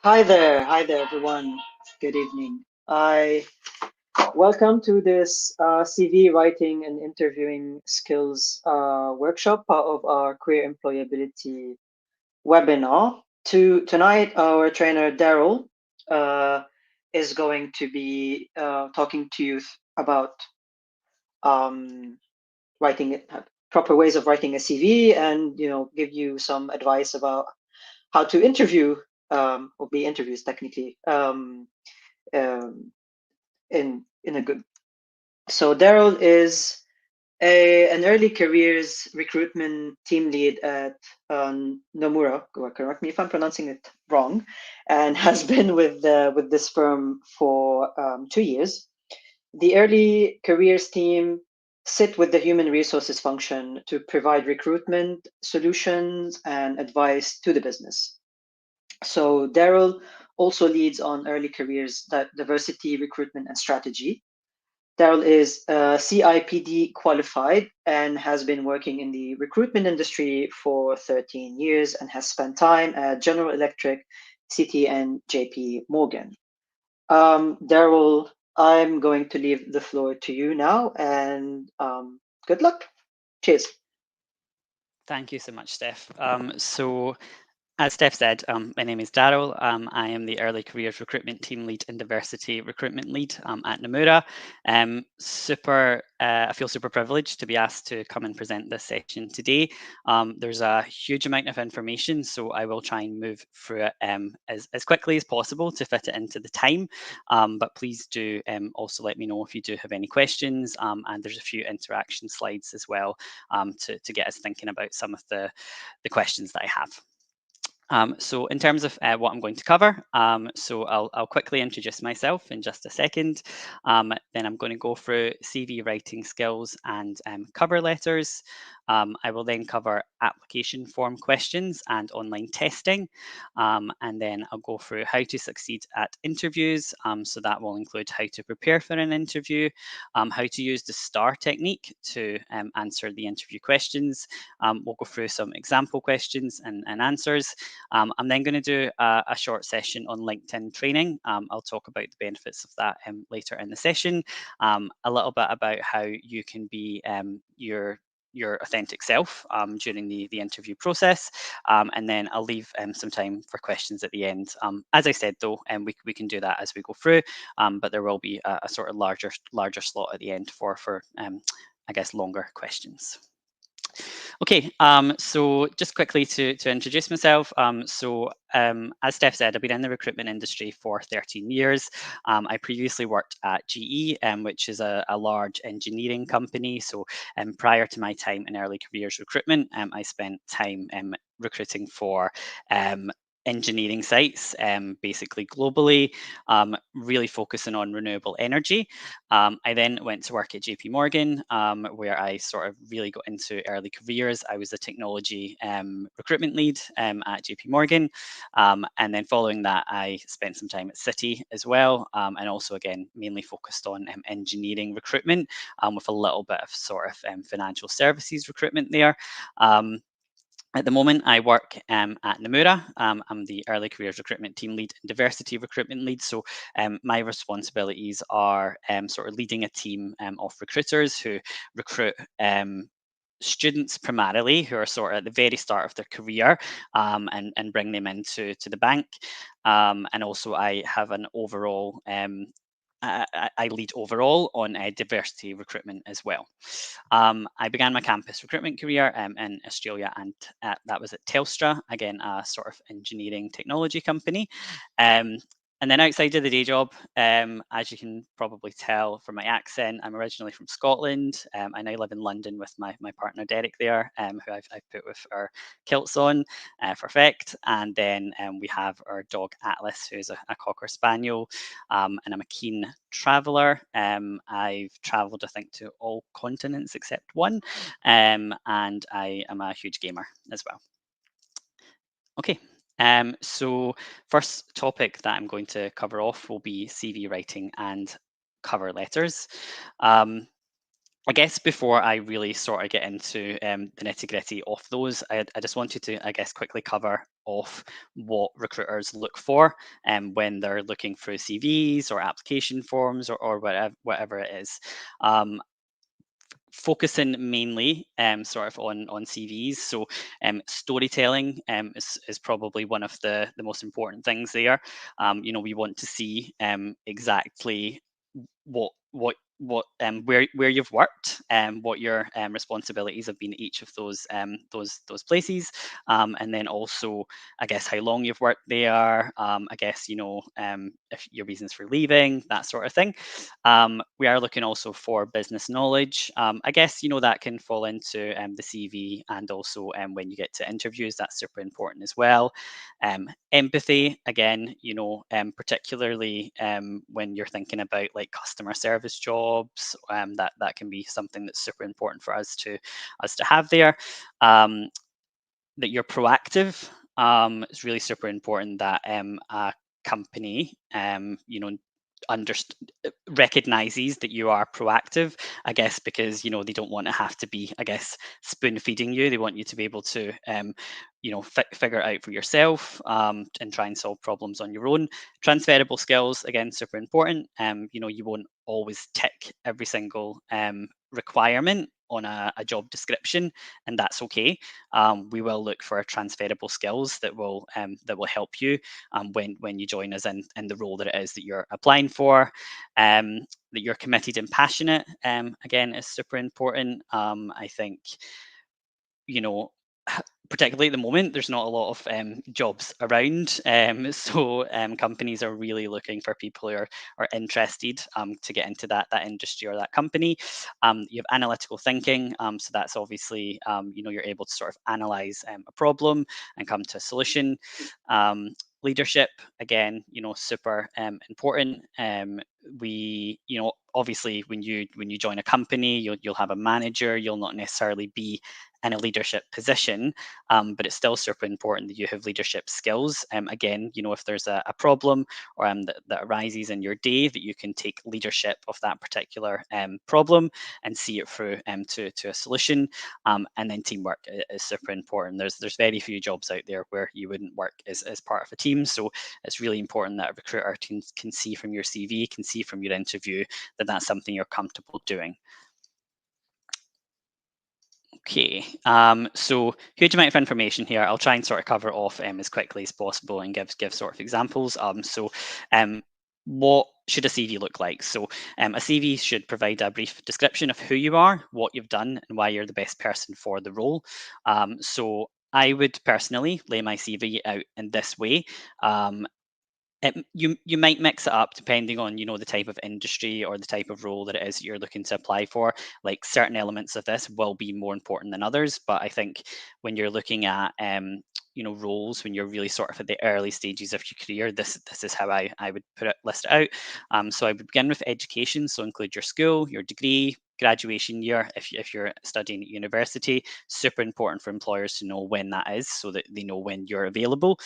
Hi there, everyone. Good evening. I welcome to this CV writing and interviewing skills workshop, part of our career employability webinar. Tonight, our trainer Daryl uh, is going to be talking to you about um, writing proper ways of writing a CV, and give you some advice about how to interview or be interviews technically. Um, in a good. So Daryl is an early careers recruitment team lead at Nomura. Correct me if I'm pronouncing it wrong, and has been with this firm for 2 years. The early careers team sit with the human resources function to provide recruitment solutions and advice to the business. So Daryl also leads on early careers diversity, recruitment, and strategy. Daryl is CIPD qualified and has been working in the recruitment industry for 13 years and has spent time at General Electric, CT, and JP Morgan. Daryl, I'm going to leave the floor to you now, and good luck. Cheers. Thank you so much, Steph. As Steph said, my name is Daryl. I am the Early Careers Recruitment Team Lead and Diversity Recruitment Lead at Nomura. I feel super privileged to be asked to come and present this session today. There's a huge amount of information, so I will try and move through it as quickly as possible to fit it into the time. But please do also let me know if you do have any questions, and there's a few interaction slides as well to get us thinking about some of the questions that I have. So in terms of what I'm going to cover, I'll quickly introduce myself in just a second. Then I'm going to go through CV writing skills and cover letters. I will then cover application form questions and online testing. And then I'll go through how to succeed at interviews. So that will include how to prepare for an interview, how to use the STAR technique to answer the interview questions. We'll go through some example questions and answers. I'm then going to do a short session on LinkedIn training. I'll talk about the benefits of that later in the session. A little bit about how you can be your authentic self during the interview process. And then I'll leave some time for questions at the end. As I said, though, we can do that as we go through, but there will be a sort of larger slot at the end for I guess, longer questions. Okay, so just quickly to introduce myself. As Steph said, I've been in the recruitment industry for 13 years. I previously worked at GE, which is a large engineering company. So prior to my time in early careers recruitment, I spent time recruiting for engineering sites, basically globally, really focusing on renewable energy. I then went to work at JP Morgan, where I sort of really got into early careers. I was the technology recruitment lead at JP Morgan. And then following that, I spent some time at Citi as well, and also, again, mainly focused on engineering recruitment with a little bit of sort of financial services recruitment there. At the moment, I work at Nomura. I'm the early careers recruitment team lead and diversity recruitment lead. So my responsibilities are sort of leading a team of recruiters who recruit students primarily who are sort of at the very start of their career and bring them into the bank. And also I have an overall I lead overall on diversity recruitment as well. I began my campus recruitment career in Australia, and that was at Telstra, again, a sort of engineering technology company. And then outside of the day job, as you can probably tell from my accent, I'm originally from Scotland. I now live in London with my partner Derek there, who I've put with our kilts on for effect. And then we have our dog Atlas, who's a Cocker Spaniel, and I'm a keen traveller. I've travelled, I think, to all continents except one, and I am a huge gamer as well. Okay, so first topic that I'm going to cover off will be CV writing and cover letters. I guess before I really sort of get into the nitty gritty of those, I just wanted to, I guess, quickly cover of what recruiters look for when they're looking through CVs or application forms or whatever it is. Focusing mainly sort of on CVs. So storytelling is probably one of the most important things there. We want to see exactly where you've worked and what your responsibilities have been at each of those places, and then also I guess how long you've worked there. I guess if your reasons for leaving, that sort of thing. We are looking also for business knowledge. I guess that can fall into the CV, and also when you get to interviews, that's super important as well. Empathy, again, particularly when you're thinking about like customer service jobs, that can be something that's super important for us to have there. That you're proactive. It's really super important that a company, underst- recognizes that you are proactive, I guess, because they don't want to have to be, I guess, spoon feeding you. They want you to be able to figure it out for yourself, and try and solve problems on your own. Transferable skills, again, super important. You won't always tick every single requirement on a job description, and that's okay. We will look for transferable skills that will help you when you join us in the role that it is that you're applying for. That you're committed and passionate, again, is super important. I think you know particularly at the moment, there's not a lot of jobs around. So companies are really looking for people who are interested to get into that industry or that company. You have analytical thinking. So that's obviously, you're able to sort of analyze a problem and come to a solution. Leadership, again, super important. Obviously when you join a company, you'll have a manager. You'll not necessarily be in a leadership position, but it's still super important that you have leadership skills. Again, if there's a problem or that arises in your day, that you can take leadership of that particular problem and see it through to a solution. And then teamwork is super important. There's very few jobs out there where you wouldn't work as part of a team. So it's really important that a recruiter can see from your CV, can see from your interview that that's something you're comfortable doing. Okay, so huge amount of information here. I'll try and sort of cover it off as quickly as possible and give sort of examples. What should a CV look like? So a CV should provide a brief description of who you are, what you've done, and why you're the best person for the role. So I would personally lay my CV out in this way. You might mix it up depending on the type of industry or the type of role that it is you're looking to apply for. Like certain elements of this will be more important than others, but I think when you're looking at roles, when you're really sort of at the early stages of your career, this is how I would list it out. So I would begin with education, so include your school, your degree, graduation year. If you're studying at university, super important for employers to know when that is, so that they know when you're available.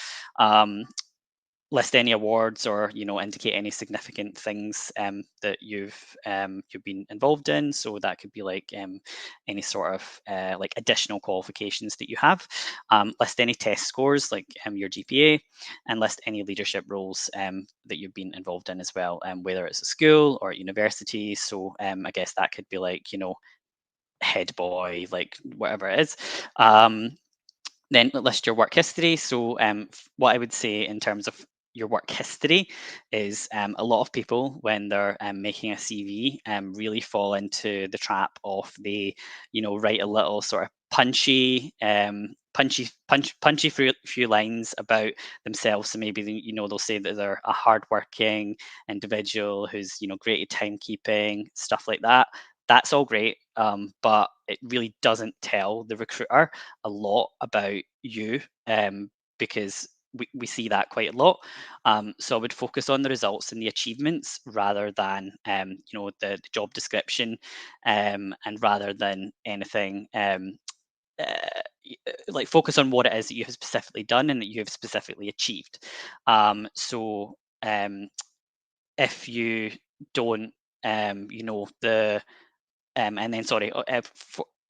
List any awards or indicate any significant things that you've been involved in. So that could be like any sort of like additional qualifications that you have. List any test scores like your GPA, and list any leadership roles that you've been involved in as well, whether it's a school or at university. So I guess that could be like head boy, like whatever it is. Then list your work history. So what I would say in terms of your work history is a lot of people, when they're making a CV, really fall into the trap of they write a little sort of punchy few lines about themselves. So maybe they'll say that they're a hardworking individual who's great at timekeeping, stuff like that. That's all great, but it really doesn't tell the recruiter a lot about you, because we see that quite a lot. So I would focus on the results and the achievements rather than the job description, and rather than anything. Like focus on what it is that you have specifically done and that you have specifically achieved. So if you don't, the and then sorry,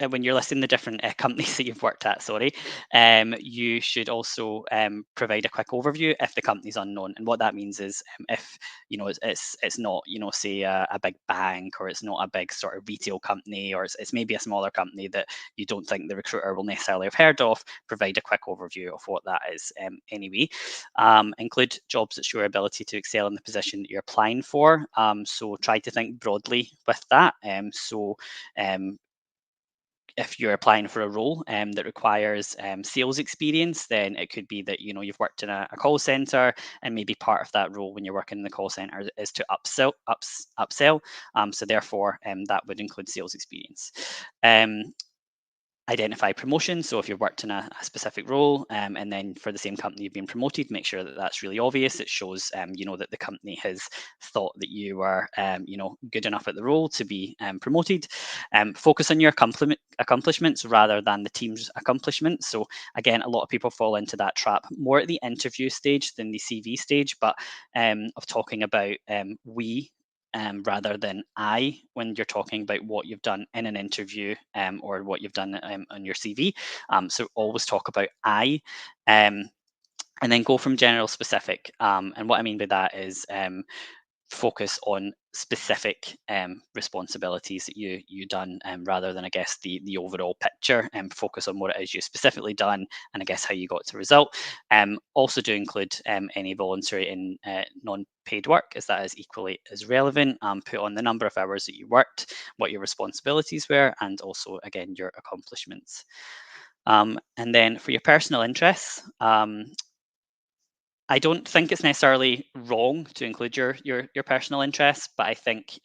when you're listing the different companies that you've worked at, sorry, you should also provide a quick overview if the company's unknown. And what that means is if it's not say a big bank, or it's not a big sort of retail company, or it's maybe a smaller company that you don't think the recruiter will necessarily have heard of, provide a quick overview of what that is anyway. Include jobs that show your ability to excel in the position that you're applying for. So try to think broadly with that. If you're applying for a role that requires sales experience, then it could be that you've worked in a call center, and maybe part of that role when you're working in the call center is to upsell. So therefore, that would include sales experience. Identify promotion. So if you've worked in a specific role, and then for the same company you've been promoted, make sure that that's really obvious. It shows that the company has thought that you were good enough at the role to be promoted. Focus on your accomplishments rather than the team's accomplishments. So again, a lot of people fall into that trap more at the interview stage than the CV stage, but of talking about we rather than I when you're talking about what you've done in an interview, or what you've done on your CV. So always talk about I, and then go from general specific. And what I mean by that is focus on specific responsibilities that you done, rather than, I guess, the overall picture, and focus on what it is you specifically done, and I guess how you got to the result. Also do include any voluntary and non-paid work, as that is equally as relevant. Put on the number of hours that you worked, what your responsibilities were, and also, again, your accomplishments. And then for your personal interests, I don't think it's necessarily wrong to include your personal interests, but I think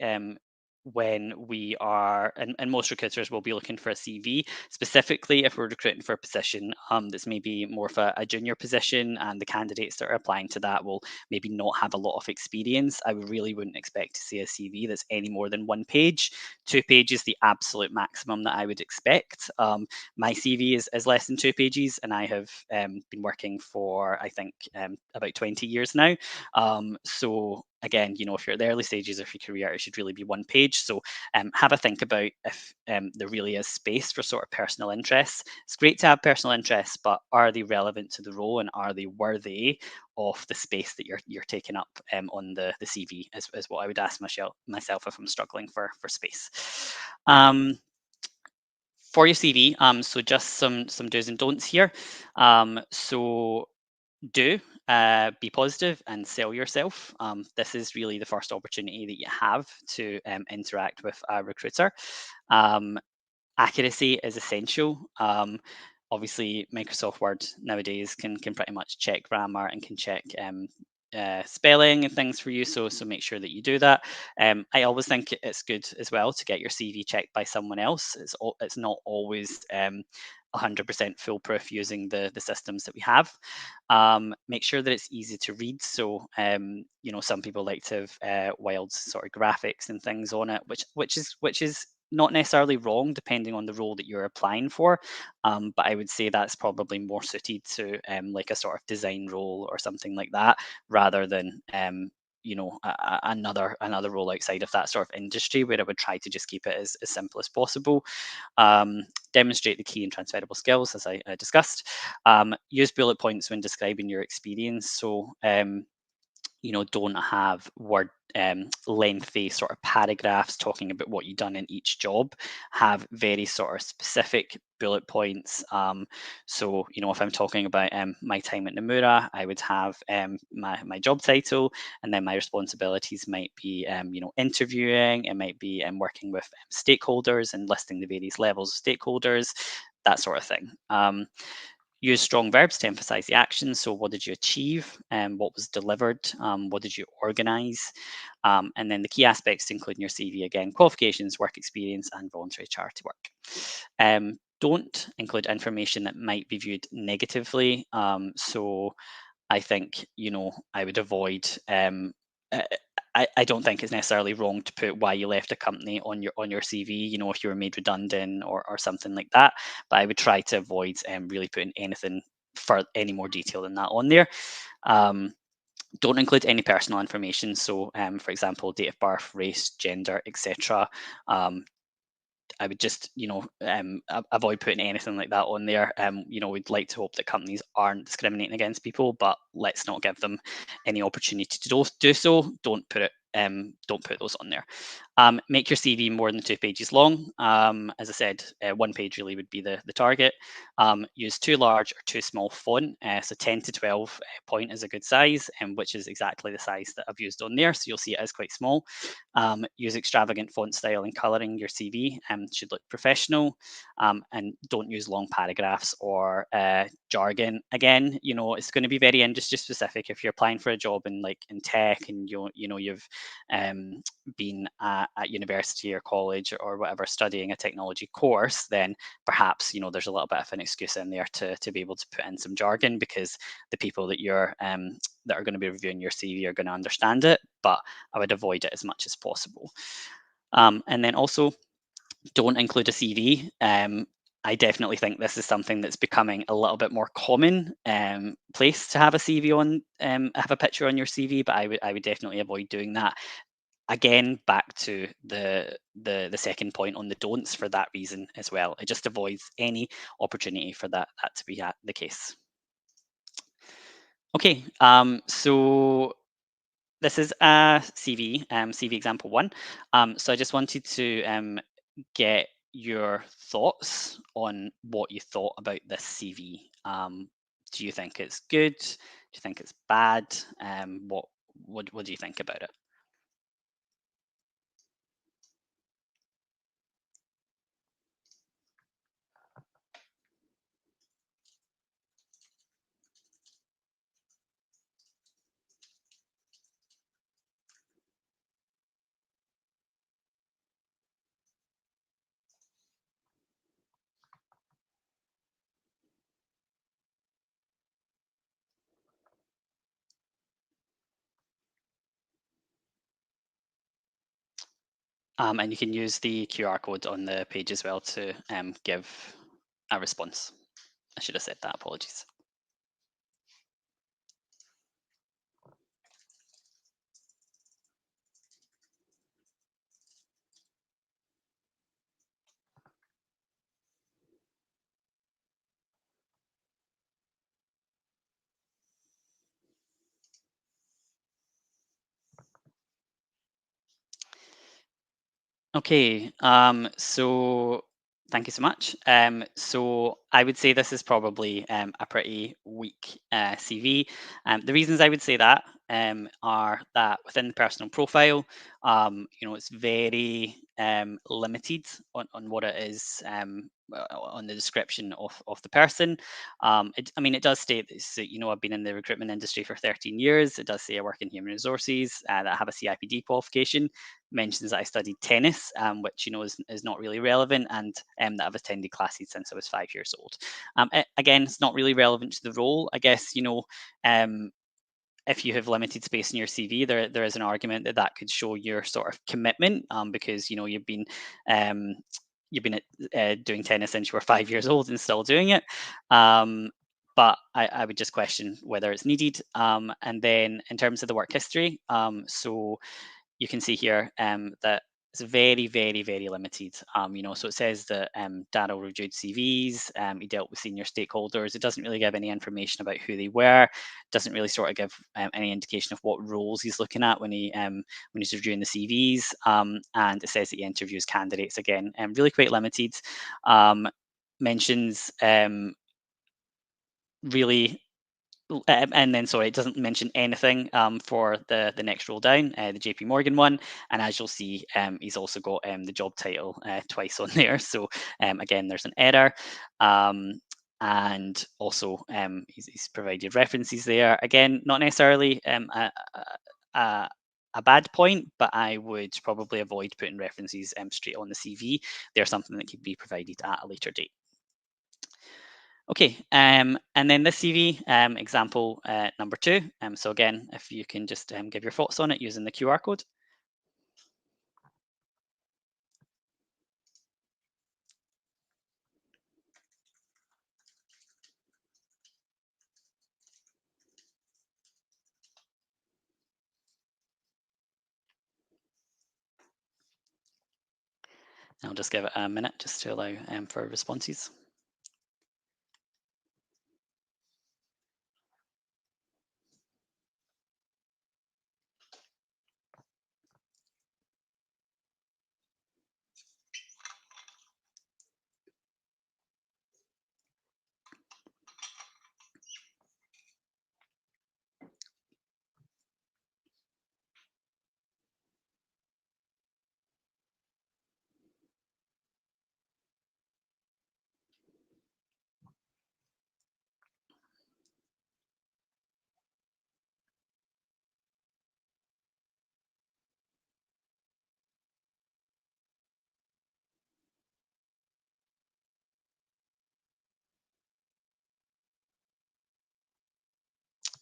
when we are, and most recruiters will be looking for a CV, specifically if we're recruiting for a position that's maybe more of a junior position, and the candidates that are applying to that will maybe not have a lot of experience. I really wouldn't expect to see a CV that's any more than 1 page. 2 pages, the absolute maximum that I would expect. My CV is less than 2 pages, and I have been working for, I think, about 20 years now. So again, if you're at the early stages of your career, it should really be 1 page. So have a think about if there really is space for sort of personal interests. It's great to have personal interests, but are they relevant to the role, and are they worthy of the space that you're taking up on the CV? Is what I would ask myself if I'm struggling for space. For your CV, so just some do's and don'ts here. So do be positive and sell yourself. This is really the first opportunity that you have to interact with a recruiter. Accuracy is essential. Obviously, Microsoft Word nowadays can pretty much check grammar and can check spelling and things for you. So make sure that you do that. I always think it's good as well to get your CV checked by someone else. It's not always 100% foolproof using the systems that we have. Make sure that it's easy to read. So some people like to have wild sort of graphics and things on it, which is not necessarily wrong depending on the role that you're applying for, but I would say that's probably more suited to like a sort of design role or something like that, rather than another role outside of that sort of industry, where I would try to just keep it as simple as possible. Demonstrate the key and transferable skills, as I discussed. Use bullet points when describing your experience. So don't have word lengthy sort of paragraphs talking about what you've done in each job. Have very sort of specific bullet points. So if I'm talking about my time at Nomura, I would have my job title, and then my responsibilities might be interviewing. It might be working with stakeholders and listing the various levels of stakeholders, that sort of thing. Use strong verbs to emphasize the action. So what did you achieve? What was delivered? What did you organize? And then the key aspects to include in your CV, again, qualifications, work experience, and voluntary charity work. Don't include information that might be viewed negatively. So I think, I would avoid uh, I don't think it's necessarily wrong to put why you left a company on your CV, if you were made redundant or something like that. But I would try to avoid really putting anything for any more detail than that on there. Don't include any personal information. So, for example, date of birth, race, gender, etc. I would just, avoid putting anything like that on there. We'd like to hope that companies aren't discriminating against people, but let's not give them any opportunity to do so. Don't put those on there. Make your CV more than 2 pages long. As I said, 1 page really would be the target. Use too large or too small font. So 10 to 12 point is a good size, which is exactly the size that I've used on there. So you'll see it is quite small. Use extravagant font style and colouring your CV. Should look professional. And don't use long paragraphs or jargon. Again, it's going to be very industry specific. If you're applying for a job in tech, and you've been at university or college or whatever studying a technology course, then perhaps there's a little bit of an excuse in there to be able to put in some jargon, because the people that that are going to be reviewing your CV are going to understand it. But I would avoid it as much as possible. And then also, don't include a CV. I definitely think this is something that's becoming a little bit more common place to have a CV on, have a picture on your CV, but I would definitely avoid doing that. Again, back to the second point on the don'ts for that reason as well. It just avoids any opportunity for that to be the case. Okay, so this is a CV, CV example one. So I just wanted to get your thoughts on what you thought about this CV. Do you think it's good? Do you think it's bad? What do you think about it? And you can use the QR code on the page as well to give a response. I should have said that, apologies. Okay, so thank you so much. So I would say this is probably a pretty weak CV. The reasons I would say that are that within the personal profile, it's very limited on what it is, on the description of the person. It does state that, I've been in the recruitment industry for 13 years. It does say I work in human resources, that I have a CIPD qualification. Mentions that I studied tennis, which is not really relevant, and that I've attended classes since I was 5 years old. Again, it's not really relevant to the role. I guess if you have limited space in your CV, there is an argument that could show your sort of commitment, because um, you've been doing tennis since you were 5 years old and still doing it. But I would just question whether it's needed. And then in terms of the work history, so you can see here that it's very, very, very limited. So it says that Daryl reviewed CVs, he dealt with senior stakeholders. It doesn't really give any information about who they were. Doesn't really sort of give any indication of what roles he's looking at when he's reviewing the CVs. And it says that he interviews candidates again, really quite limited. Mentions really and then sorry, it doesn't mention anything for the next roll down, the JP Morgan one. And as you'll see, he's also got the job title twice on there. So again, there's an error. And also he's provided references there. Again, not necessarily a bad point, but I would probably avoid putting references straight on the CV. They're something that could be provided at a later date. Okay, and then this CV, example number two. So again, if you can just give your thoughts on it using the QR code. I'll just give it a minute just to allow for responses.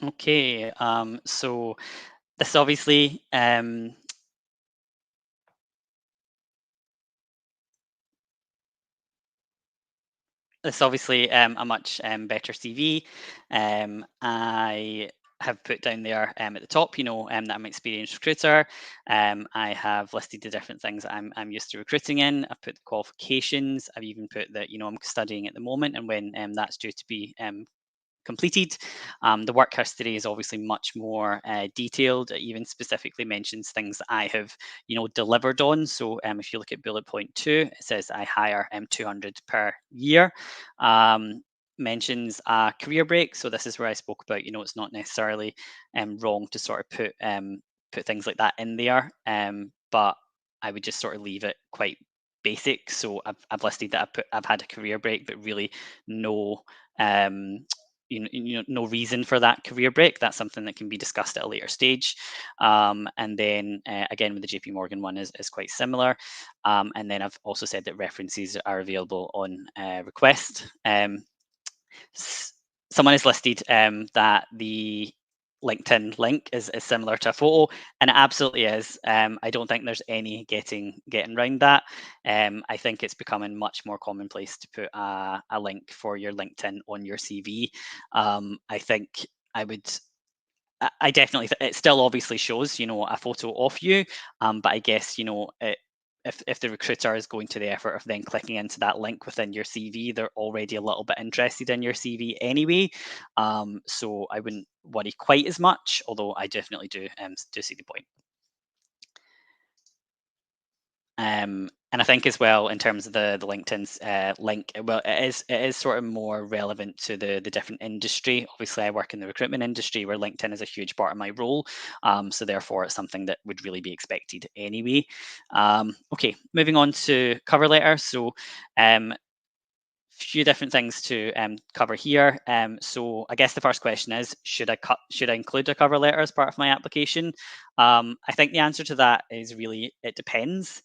Okay, so this obviously a much better CV. I have put down there at the top, that I'm an experienced recruiter. I have listed the different things that I'm used to recruiting in. I've put the qualifications. I've even put that, I'm studying at the moment and when that's due to be completed. The work history is obviously much more detailed. It even specifically mentions things that I have, delivered on. So if you look at bullet point 2, it says I hire 200 per year. Mentions a career break. So this is where I spoke about, it's not necessarily wrong to sort of put things like that in there, but I would just sort of leave it quite basic. So I've listed that I've had a career break, but really no um, no reason for that career break. That's something that can be discussed at a later stage. And then again, with the JP Morgan one is quite similar. And then I've also said that references are available on request. Someone has listed that the LinkedIn link is similar to a photo, and it absolutely is. I don't think there's any getting around that. I think it's becoming much more commonplace to put a link for your LinkedIn on your CV. I think I would. I definitely, it still obviously shows, a photo of you, but I guess, if the recruiter is going to the effort of then clicking into that link within your CV, they're already a little bit interested in your CV anyway. So I wouldn't worry quite as much, although I definitely do see the point. And I think as well in terms of the LinkedIn's link, well, it is sort of more relevant to the different industry. Obviously, I work in the recruitment industry where LinkedIn is a huge part of my role, so therefore it's something that would really be expected anyway. Okay, moving on to cover letter. So few different things to cover here. So I guess the first question is, should I include a cover letter as part of my application? I think the answer to that is really it depends.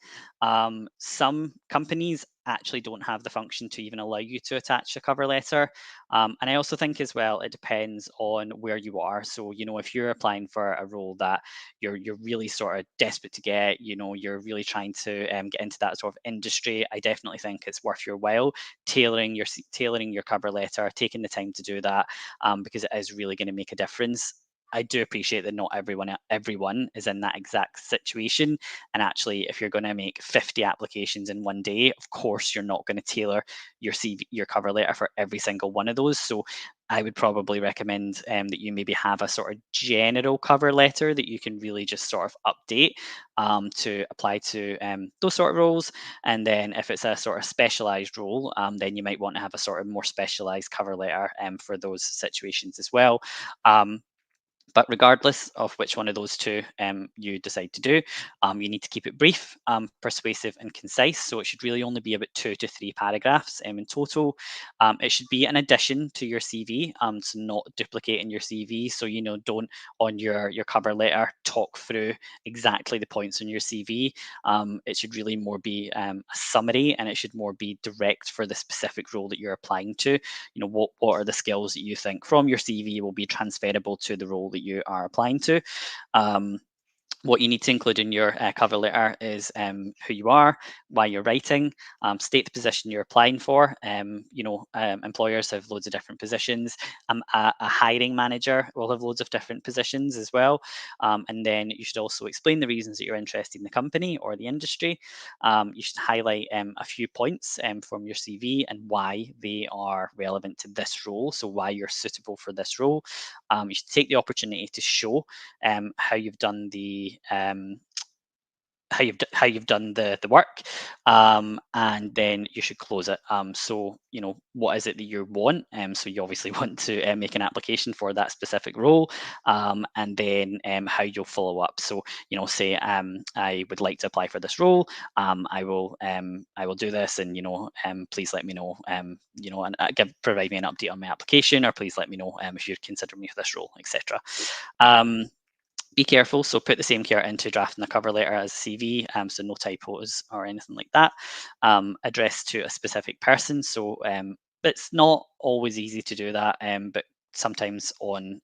Some companies actually don't have the function to even allow you to attach a cover letter. And I also think as well it depends on where you are. So if you're applying for a role that you're really sort of desperate to get, you're really trying to get into that sort of industry, I definitely think it's worth your while tailoring your cover letter, taking the time to do that, because it is really going to make a difference. I do appreciate that not everyone is in that exact situation, and actually, if you're going to make 50 applications in one day, of course you're not going to tailor your CV, your cover letter for every single one of those. So I would probably recommend that you maybe have a sort of general cover letter that you can really just sort of update to apply to those sort of roles. And then if it's a sort of specialized role, then you might want to have a sort of more specialized cover letter for those situations as well. But regardless of which one of those two you decide to do, you need to keep it brief, persuasive, and concise. So it should really only be about 2 to 3 paragraphs in total. It should be an addition to your CV, so not duplicating your CV. So don't on your cover letter talk through exactly the points on your CV. It should really more be a summary, and it should more be direct for the specific role that you're applying to. What are the skills that you think from your CV will be transferable to the role that you are applying to. Um, What you need to include in your cover letter is who you are, why you're writing, state the position you're applying for. Employers have loads of different positions. A hiring manager will have loads of different positions as well. And then you should also explain the reasons that you're interested in the company or the industry. You should highlight a few points from your CV and why they are relevant to this role. So why you're suitable for this role. You should take the opportunity to show how you've done the work, and then you should close it. So what is it that you want? So you obviously want to make an application for that specific role, and then how you'll follow up. So say I would like to apply for this role. I will do this, and please let me know. And provide me an update on my application, or please let me know if you'd consider me for this role, etc. Be careful. So put the same care into drafting the cover letter as CV, so no typos or anything like that. Addressed to a specific person. So it's not always easy to do that, but sometimes on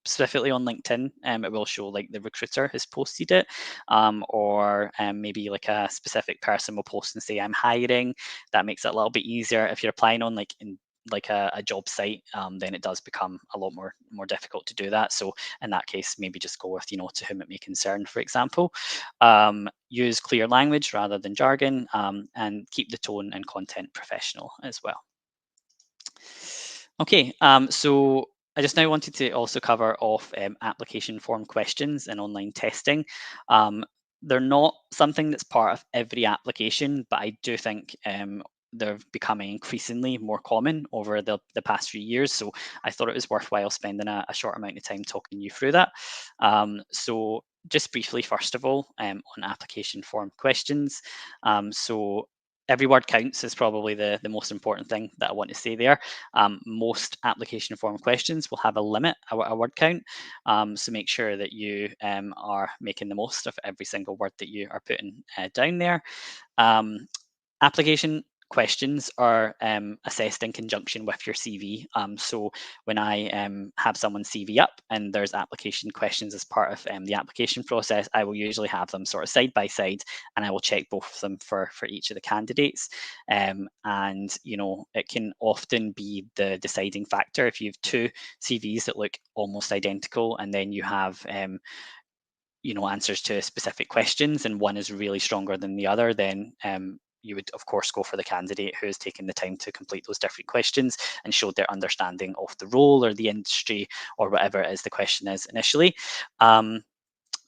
specifically on LinkedIn, it will show like the recruiter has posted it, or maybe like a specific person will post and say I'm hiring. That makes it a little bit easier. If you're applying on like a job site, then it does become a lot more difficult to do that. So in that case, maybe just go with to whom it may concern, for example. Use clear language rather than jargon, and keep the tone and content professional as well. Okay, so I just now wanted to also cover off application form questions and online testing. They're not something that's part of every application, but I do think they're becoming increasingly more common over the past few years. So I thought it was worthwhile spending a short amount of time talking you through that. So just briefly, first of all, on application form questions. So every word counts is probably the most important thing that I want to say there. Most application form questions will have a limit, a word count. So make sure that you are making the most of every single word that you are putting down there. Application questions are assessed in conjunction with your CV. So when I have someone's CV up and there's application questions as part of the application process, I will usually have them sort of side by side, and I will check both of them for each of the candidates. And it can often be the deciding factor if you have two CVs that look almost identical, and then you have answers to specific questions, and one is really stronger than the other, then you would of course go for the candidate who has taken the time to complete those different questions and showed their understanding of the role or the industry or whatever it is the question is initially.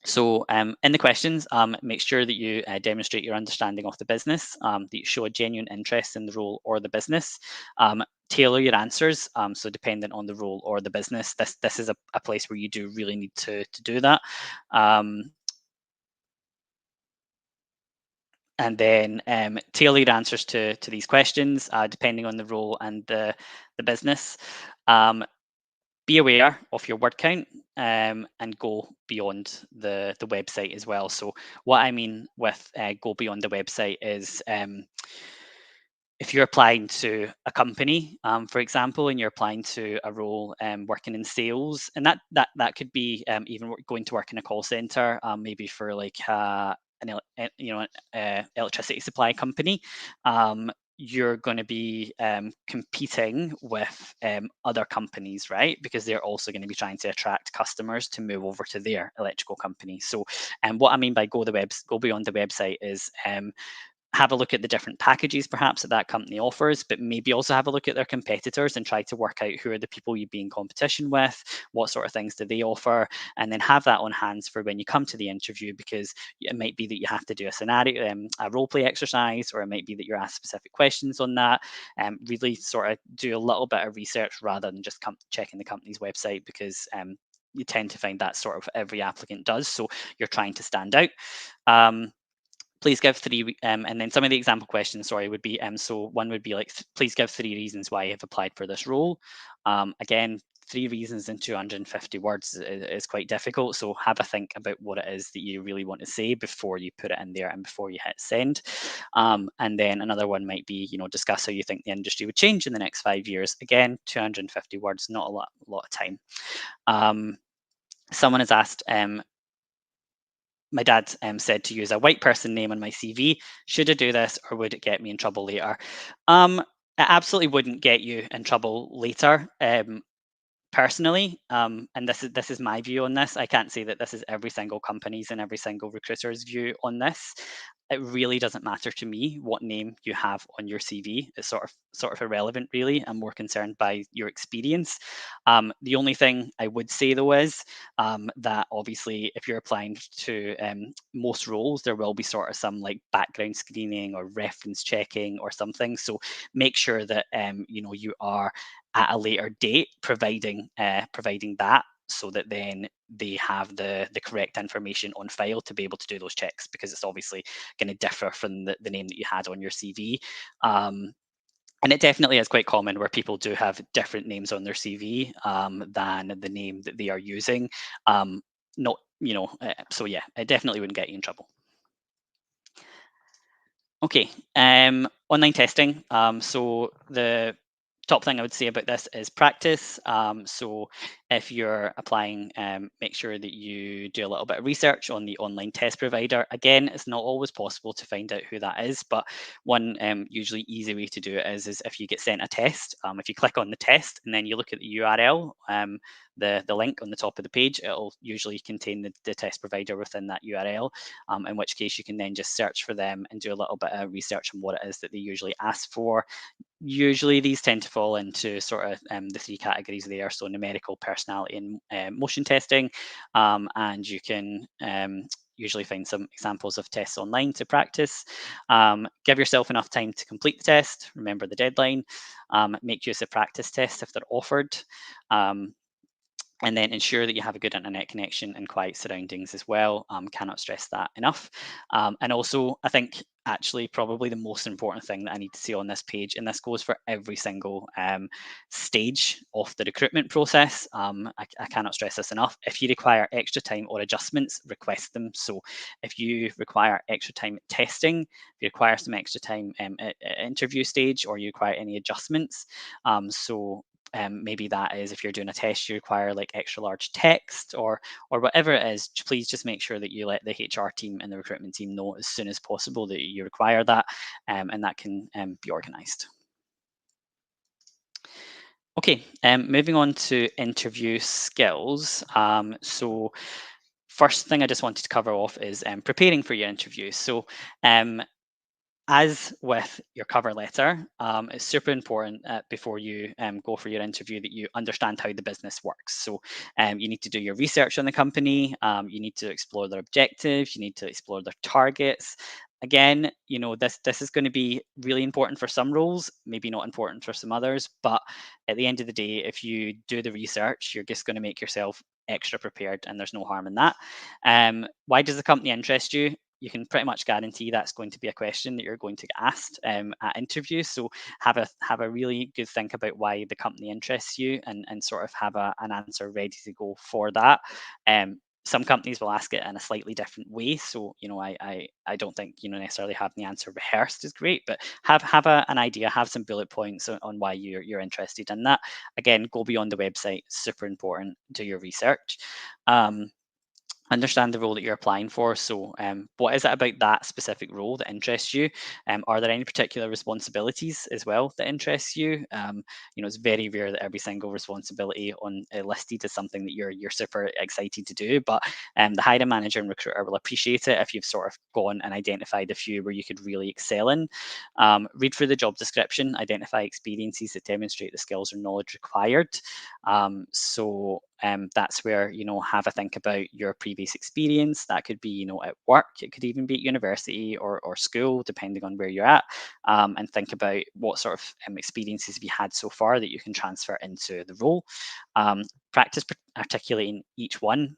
So in the questions, make sure that you demonstrate your understanding of the business, that you show a genuine interest in the role or the business. Tailor your answers, so dependent on the role or the business. This is a place where you do really need to do that. And then tailor your answers to these questions, depending on the role and the business. Be aware of your word count, and go beyond the website as well. So what I mean with go beyond the website is if you're applying to a company, for example, and you're applying to a role working in sales, and that could be even going to work in a call center, maybe for like electricity supply company. You're going to be competing with other companies, right? Because they're also going to be trying to attract customers to move over to their electrical company. So, what I mean by go beyond the website is have a look at the different packages perhaps that company offers, but maybe also have a look at their competitors and try to work out who are the people you'd be in competition with, what sort of things do they offer, and then have that on hand for when you come to the interview, because it might be that you have to do a scenario, a role play exercise, or it might be that you're asked specific questions on that. Really sort of do a little bit of research rather than just checking the company's website, because you tend to find that sort of every applicant does. So you're trying to stand out. Please give three, and then some of the example questions, sorry, would be, so one would be like, please give 3 reasons why you have applied for this role. Again, 3 reasons in 250 words is quite difficult. So have a think about what it is that you really want to say before you put it in there and before you hit send. And then another one might be, discuss how you think the industry would change in the next 5 years. Again, 250 words, not a lot of time. Someone has asked, my dad said to use a white person name on my CV. Should I do this, or would it get me in trouble later? It absolutely wouldn't get you in trouble later. Personally, and this is my view on this. I can't say that this is every single company's and every single recruiter's view on this. It really doesn't matter to me what name you have on your CV. It's sort of irrelevant, really. I'm more concerned by your experience. The only thing I would say though is that obviously, if you're applying to most roles, there will be sort of some like background screening or reference checking or something. So make sure that you are at a later date providing that, so that then they have the correct information on file to be able to do those checks, because it's obviously going to differ from the name that you had on your CV. And it definitely is quite common where people do have different names on their CV than the name that they are using. Not, so yeah, it definitely wouldn't get you in trouble. Okay, online testing. So the top thing I would say about this is practice. So if you're applying, make sure that you do a little bit of research on the online test provider. Again, it's not always possible to find out who that is, but one usually easy way to do it is if you get sent a test, if you click on the test and then you look at the URL, the link on the top of the page, it'll usually contain the test provider within that URL, in which case you can then just search for them and do a little bit of research on what it is that they usually ask for. Usually these tend to fall into sort of the three categories there, so numerical, personality, and motion testing. And you can usually find some examples of tests online to practice. Give yourself enough time to complete the test, remember the deadline, make use of practice tests if they're offered. And then ensure that you have a good internet connection and quiet surroundings as well. Cannot stress that enough. And also, I think actually probably the most important thing that I need to see on this page, and this goes for every single stage of the recruitment process. I cannot stress this enough. If you require extra time or adjustments, request them. So if you require extra time at testing, if you require some extra time at interview stage, or you require any adjustments, maybe that is if you're doing a test, you require like extra large text or whatever it is. Please just make sure that you let the HR team and the recruitment team know as soon as possible that you require that, and that can be organised. Okay, moving on to interview skills. So first thing I just wanted to cover off is preparing for your interview. So as with your cover letter, it's super important before you go for your interview that you understand how the business works. So you need to do your research on the company. You need to explore their objectives. You need to explore their targets. Again, this is going to be really important for some roles, maybe not important for some others. But at the end of the day, if you do the research, you're just going to make yourself extra prepared, and there's no harm in that. Why does the company interest you? You can pretty much guarantee that's going to be a question that you're going to get asked at interviews. So have a really good think about why the company interests you, and sort of have an answer ready to go for that. Some companies will ask it in a slightly different way. So, I don't think, necessarily having the answer rehearsed is great, but have an idea, have some bullet points on why you're interested in that. Again, go beyond the website, super important, do your research. Understand the role that you're applying for. So, what is it about that specific role that interests you? Are there any particular responsibilities as well that interests you? It's very rare that every single responsibility on listed is something that you're super excited to do. But the hiring manager and recruiter will appreciate it if you've sort of gone and identified a few where you could really excel in. Read through the job description, identify experiences that demonstrate the skills or knowledge required. That's where, have a think about your previous experience. That could be, at work, it could even be at university or school, depending on where you're at, and think about what sort of experiences have you had so far that you can transfer into the role. Practice articulating each one,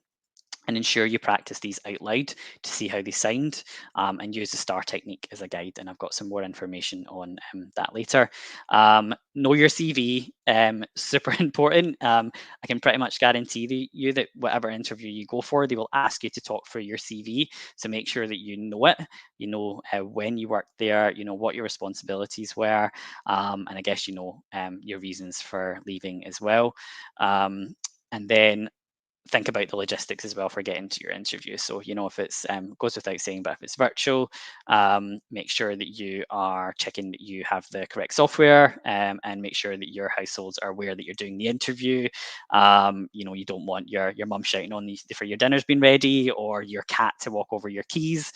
and ensure you practice these out loud to see how they sound, and use the STAR technique as a guide. And I've got some more information on that later. Know your CV, super important. I can pretty much guarantee you that whatever interview you go for, they will ask you to talk through your CV. So make sure that you know it, when you worked there, what your responsibilities were, and I guess, your reasons for leaving as well. And then think about the logistics as well for getting to your interview. So, if it's goes without saying, but if it's virtual, make sure that you are checking that you have the correct software, and make sure that your households are aware that you're doing the interview. You don't want your mum shouting on for your dinner's been ready, or your cat to walk over your keys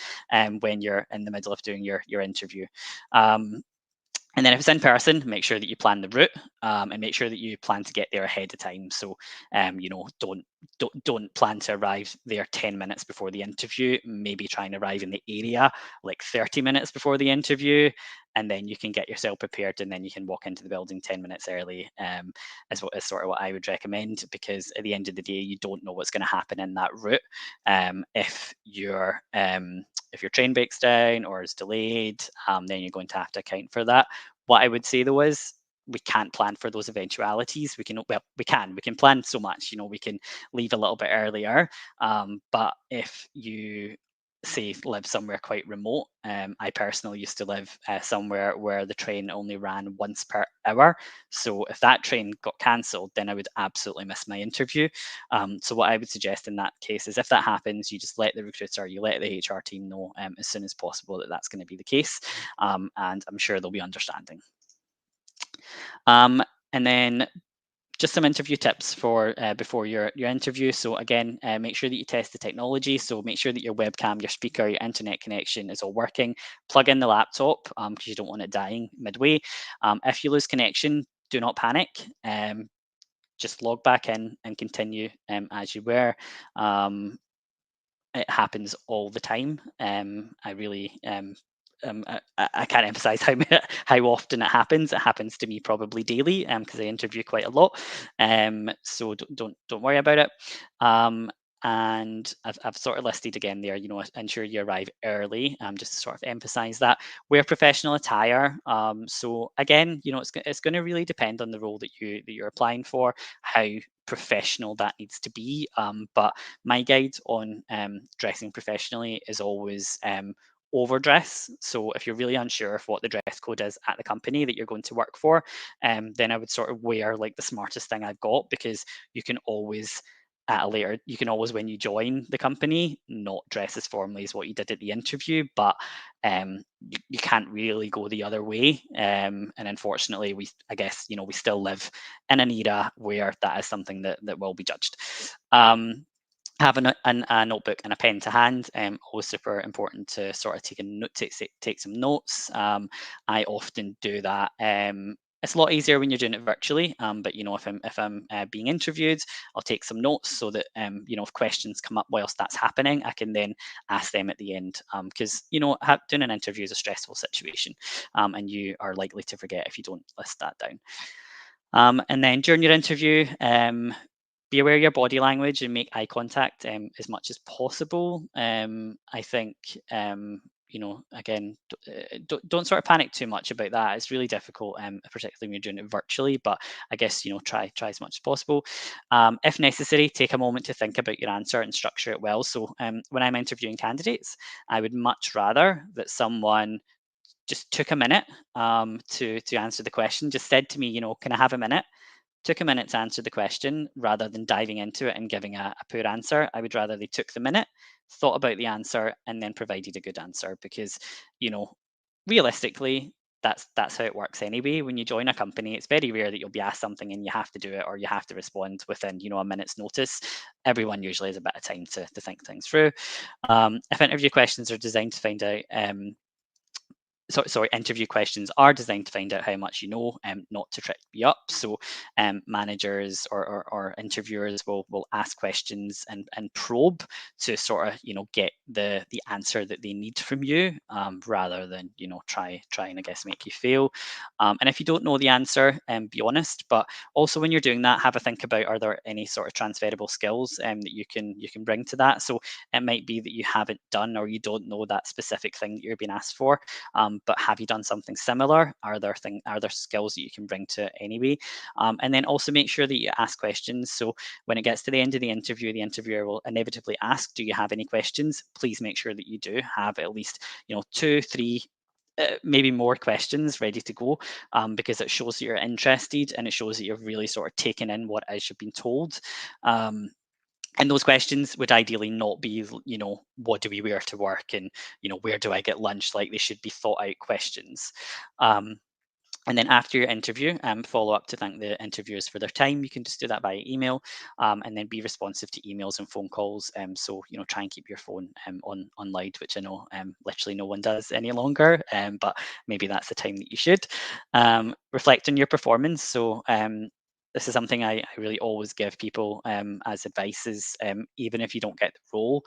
when you're in the middle of doing your interview. Um, and then if it's in person, make sure that you plan the route, and make sure that you plan to get there ahead of time. So, don't plan to arrive there 10 minutes before the interview. Maybe try and arrive in the area like 30 minutes before the interview, and then you can get yourself prepared, and then you can walk into the building 10 minutes early. Is sort of what I would recommend, because at the end of the day, you don't know what's going to happen in that route. If your train breaks down or is delayed, then you're going to have to account for that. What I would say though is, we can't plan for those eventualities. We can plan so much. We can leave a little bit earlier, but if you say live somewhere quite remote, I personally used to live somewhere where the train only ran once per hour. So if that train got cancelled, then I would absolutely miss my interview. So what I would suggest in that case is, if that happens, you just let the recruiter, you let the HR team know as soon as possible that that's going to be the case, and I'm sure they'll be understanding. And then just some interview tips for before your interview. So again, make sure that you test the technology. So make sure that your webcam, your speaker, your internet connection is all working. Plug in the laptop, because you don't want it dying midway. If you lose connection, do not panic. Just log back in and continue as you were. It happens all the time. I really I can't emphasize how often it happens. It happens to me probably daily, because I interview quite a lot. So don't worry about it. And I've sort of listed again there, ensure you arrive early, just to sort of emphasize that. Wear professional attire. So again, it's going to really depend on the role that you're applying for, how professional that needs to be. But my guide on dressing professionally is always overdress. So if you're really unsure of what the dress code is at the company that you're going to work for, then I would sort of wear like the smartest thing I've got, because you can always when you join the company, not dress as formally as what you did at the interview, but you can't really go the other way. And unfortunately, I guess we still live in an era where that is something that will be judged. Have a notebook and a pen to hand. Always super important to sort of take some notes. I often do that. It's a lot easier when you're doing it virtually, but if I'm being interviewed, I'll take some notes, so that if questions come up whilst that's happening, I can then ask them at the end, because doing an interview is a stressful situation, and you are likely to forget if you don't list that down. And then during your interview, be aware of your body language and make eye contact as much as possible. I think, again, don't sort of panic too much about that. It's really difficult, particularly when you're doing it virtually. But I guess try as much as possible. If necessary, take a moment to think about your answer and structure it well. So when I'm interviewing candidates, I would much rather that someone just took a minute to answer the question. Just said to me, can I have a minute? Took a minute to answer the question rather than diving into it and giving a poor answer. I would rather they took the minute, thought about the answer, and then provided a good answer, because, realistically, that's how it works anyway. When you join a company, it's very rare that you'll be asked something and you have to do it, or you have to respond within a minute's notice. Everyone usually has a bit of time to think things through. If interview questions are designed to find out interview questions are designed to find out how much you know, not to trip you up. So managers or interviewers will ask questions and probe to sort of get the answer that they need from you, rather than try and I guess make you fail. And if you don't know the answer, be honest. But also when you're doing that, have a think about, are there any sort of transferable skills that you can bring to that. So it might be that you haven't done, or you don't know that specific thing that you're being asked for, but have you done something similar? Are there skills that you can bring to it anyway? And then also make sure that you ask questions. So when it gets to the end of the interview, the interviewer will inevitably ask, do you have any questions? Please make sure that you do have at least 2, 3, maybe more questions ready to go, because it shows that you're interested, and it shows that you've really sort of taken in what it is you've been told. And those questions would ideally not be, what do we wear to work, and where do I get lunch? Like, they should be thought out questions. And then after your interview, follow up to thank the interviewers for their time. You can just do that by email, and then be responsive to emails and phone calls. So try and keep your phone on loud, which I know literally no one does any longer. But maybe that's the time that you should reflect on your performance. So this is something I really always give people as advice: is even if you don't get the role,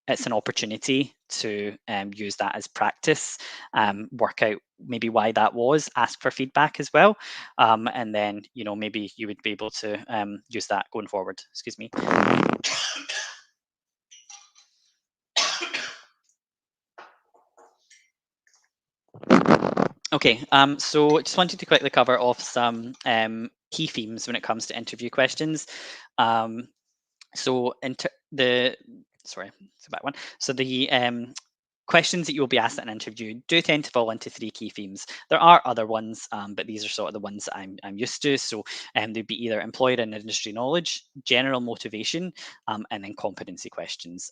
it's an opportunity to use that as practice, work out maybe why that was, ask for feedback as well, and then maybe you would be able to use that going forward. Excuse me. Okay, so just wanted to quickly cover off some key themes when it comes to interview questions. So sorry, it's a bad one. So the questions that you will be asked at an interview do tend to fall into three key themes. There are other ones, but these are sort of the ones that I'm used to. So they'd be either employer and industry knowledge, general motivation, and then competency questions.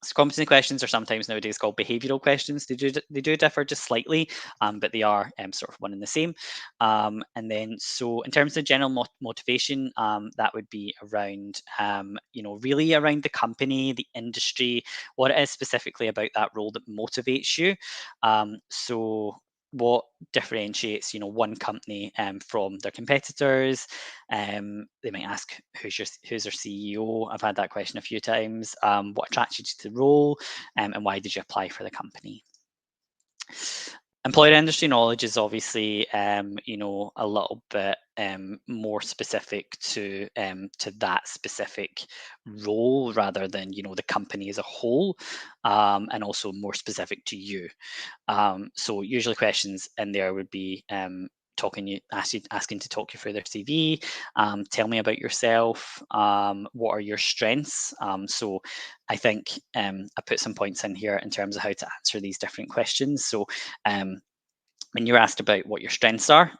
So competency questions are sometimes nowadays called behavioural questions. They do differ just slightly, but they are sort of one and the same. And then, so in terms of general motivation, that would be around, really around the company, the industry, what it is specifically about that role that motivates you. So what differentiates, one company from their competitors. They might ask who's their CEO. I've had that question a few times. What attracted you to the role, and why did you apply for the company? Employer industry knowledge is obviously, a little bit more specific to that specific role rather than the company as a whole, and also more specific to you. So usually questions in there would be asking to talk you through their CV, tell me about yourself, what are your strengths. So I think I put some points in here in terms of how to answer these different questions. So when you're asked about what your strengths are,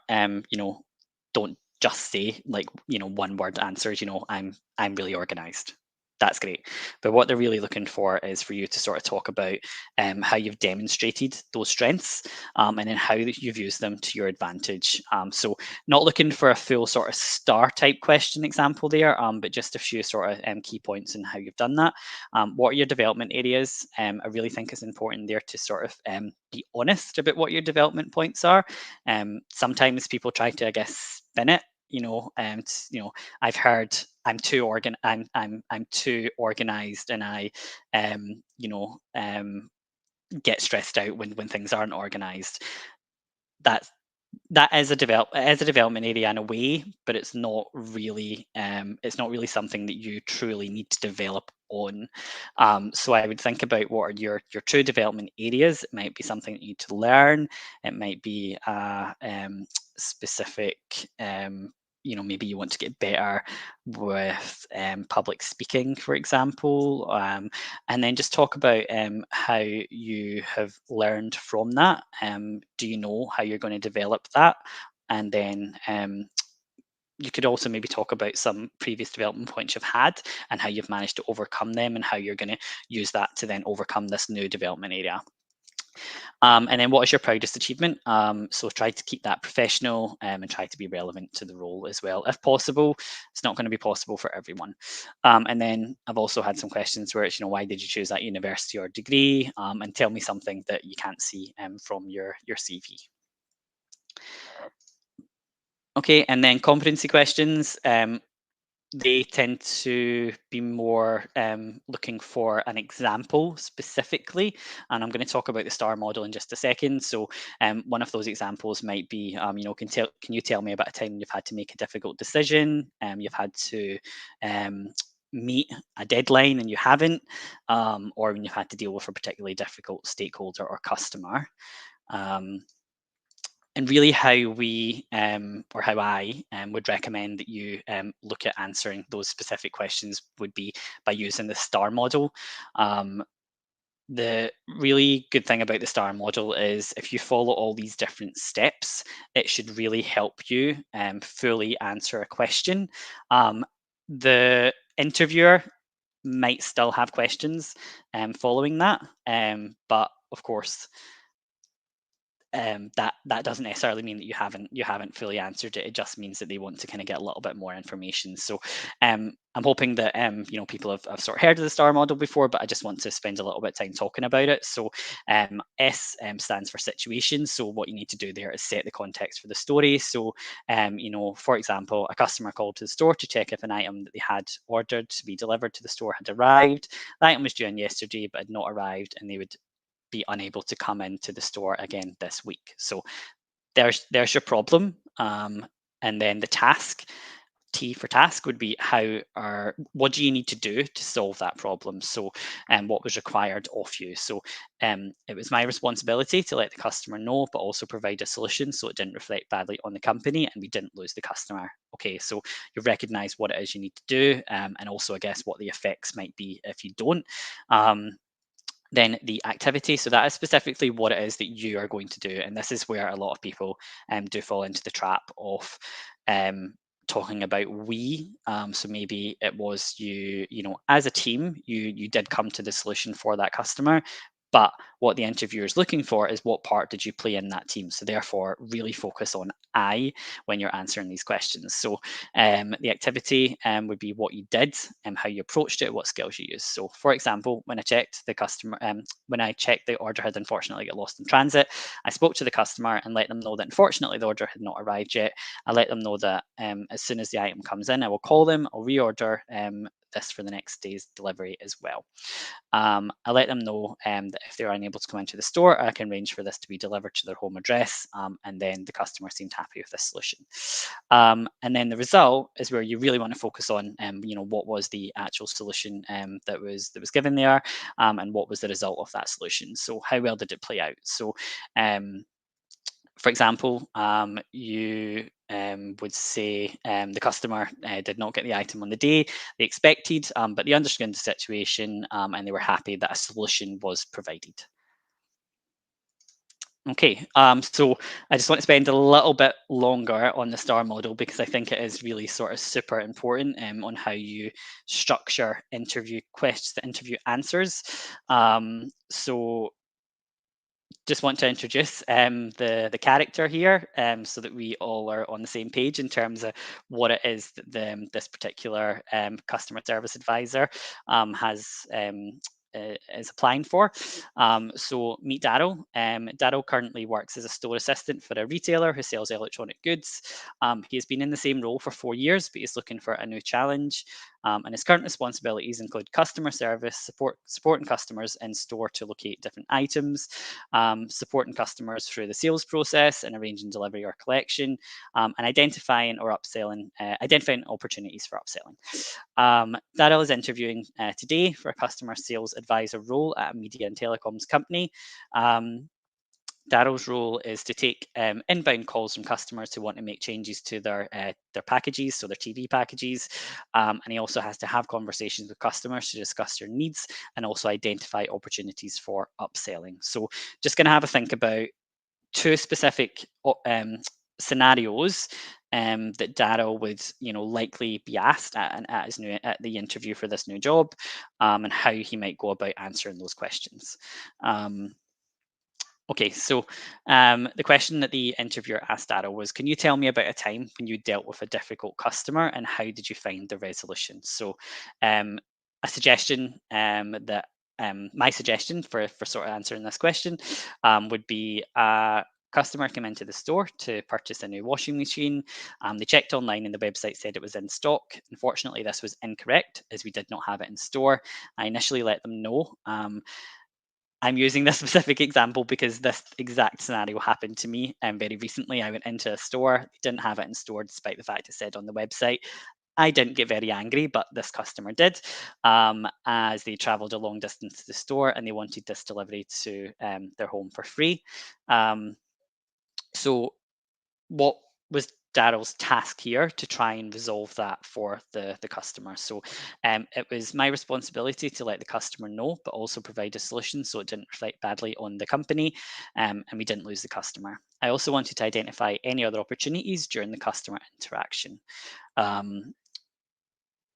don't just say like one word answers. I'm really organized. That's great. But what they're really looking for is for you to sort of talk about how you've demonstrated those strengths, and then how you've used them to your advantage. So not looking for a full sort of star type question example there, but just a few sort of key points in how you've done that. What are your development areas? I really think it's important there to sort of be honest about what your development points are. Sometimes people try to, I guess, spin it. And I've heard I'm too organized, and I get stressed out when things aren't organized. That that is a development area in a way, but it's not really something that you truly need to develop on. So I would think about what are your true development areas. It might be something that you need to learn. It might be a specific. Maybe you want to get better with public speaking, for example, and then just talk about how you have learned from that. Do you know how you're going to develop that? And then you could also maybe talk about some previous development points you've had and how you've managed to overcome them, and how you're going to use that to then overcome this new development area. And then what is your proudest achievement? So try to keep that professional, and try to be relevant to the role as well, if possible. It's not going to be possible for everyone. And then I've also had some questions where it's, why did you choose that university or degree? And tell me something that you can't see from your CV. Okay, and then competency questions. They tend to be more looking for an example specifically, and I'm going to talk about the STAR model in just a second. So one of those examples might be, can you tell me about a time you've had to make a difficult decision, you've had to meet a deadline and you haven't, or when you've had to deal with a particularly difficult stakeholder or customer. And really how we or how I would recommend that you look at answering those specific questions would be by using the STAR model. The really good thing about the STAR model is if you follow all these different steps, it should really help you fully answer a question. The interviewer might still have questions following that, but of course, that doesn't necessarily mean that you haven't fully answered it. It just means that they want to kind of get a little bit more information. So I'm hoping that people have sort of heard of the STAR model before, but I just want to spend a little bit of time talking about it. So S stands for situation. So what you need to do there is set the context for the story. So for example, a customer called to the store to check if an item that they had ordered to be delivered to the store had arrived. The item was due in yesterday but had not arrived, and they would be unable to come into the store again this week. So there's your problem. And then the task, T for task, would be what do you need to do to solve that problem? So what was required of you? So it was my responsibility to let the customer know, but also provide a solution so it didn't reflect badly on the company and we didn't lose the customer. Okay, so you've recognized what it is you need to do, and also I guess what the effects might be if you don't. Then the activity, so that is specifically what it is that you are going to do, and this is where a lot of people do fall into the trap of talking about we. So maybe it was as a team, you did come to the solution for that customer, but what the interviewer is looking for is what part did you play in that team. So therefore, really focus on I when you're answering these questions. So the activity would be what you did and how you approached it, what skills you used. So for example, when I checked the order had unfortunately got lost in transit, I spoke to the customer and let them know that unfortunately the order had not arrived yet. I let them know that as soon as the item comes in, I will call them, I'll reorder this for the next day's delivery as well. I let them know that if they're unable to come into the store, I can arrange for this to be delivered to their home address, and then the customer seemed happy with this solution. And then the result is where you really want to focus on, what was the actual solution that was given there, and what was the result of that solution. So how well did it play out? So for example, you would say the customer did not get the item on the day they expected, but they understood the situation, and they were happy that a solution was provided. Okay, so I just want to spend a little bit longer on the STAR model because I think it is really sort of super important on how you structure interview questions, the interview answers. So just want to introduce the character here, so that we all are on the same page in terms of what it is that this particular customer service advisor has is applying for. So meet Daryl. Daryl currently works as a store assistant for a retailer who sells electronic goods. He has been in the same role for 4 years, but he's looking for a new challenge. And his current responsibilities include customer service, supporting customers in store to locate different items, supporting customers through the sales process and arranging delivery or collection, and identifying opportunities for upselling. Daryl is interviewing today for a customer sales advisor role at a media and telecoms company. Daryl's role is to take inbound calls from customers who want to make changes to their packages, so their TV packages, and he also has to have conversations with customers to discuss their needs and also identify opportunities for upselling. So, just going to have a think about two specific scenarios that Daryl would, likely be asked at the interview for this new job, and how he might go about answering those questions. Okay, so the question that the interviewer asked Daryl was, can you tell me about a time when you dealt with a difficult customer and how did you find the resolution? So a suggestion my suggestion for sort of answering this question would be a customer came into the store to purchase a new washing machine. They checked online and the website said it was in stock. Unfortunately, this was incorrect as we did not have it in store. I initially let them know. I'm using this specific example because this exact scenario happened to me very recently. I went into a store, didn't have it in store despite the fact it said on the website. I didn't get very angry, but this customer did, as they traveled a long distance to the store and they wanted this delivery to their home for free. So what was Daryl's task here to try and resolve that for the customer? So it was my responsibility to let the customer know, but also provide a solution so it didn't reflect badly on the company, and we didn't lose the customer. I also wanted to identify any other opportunities during the customer interaction.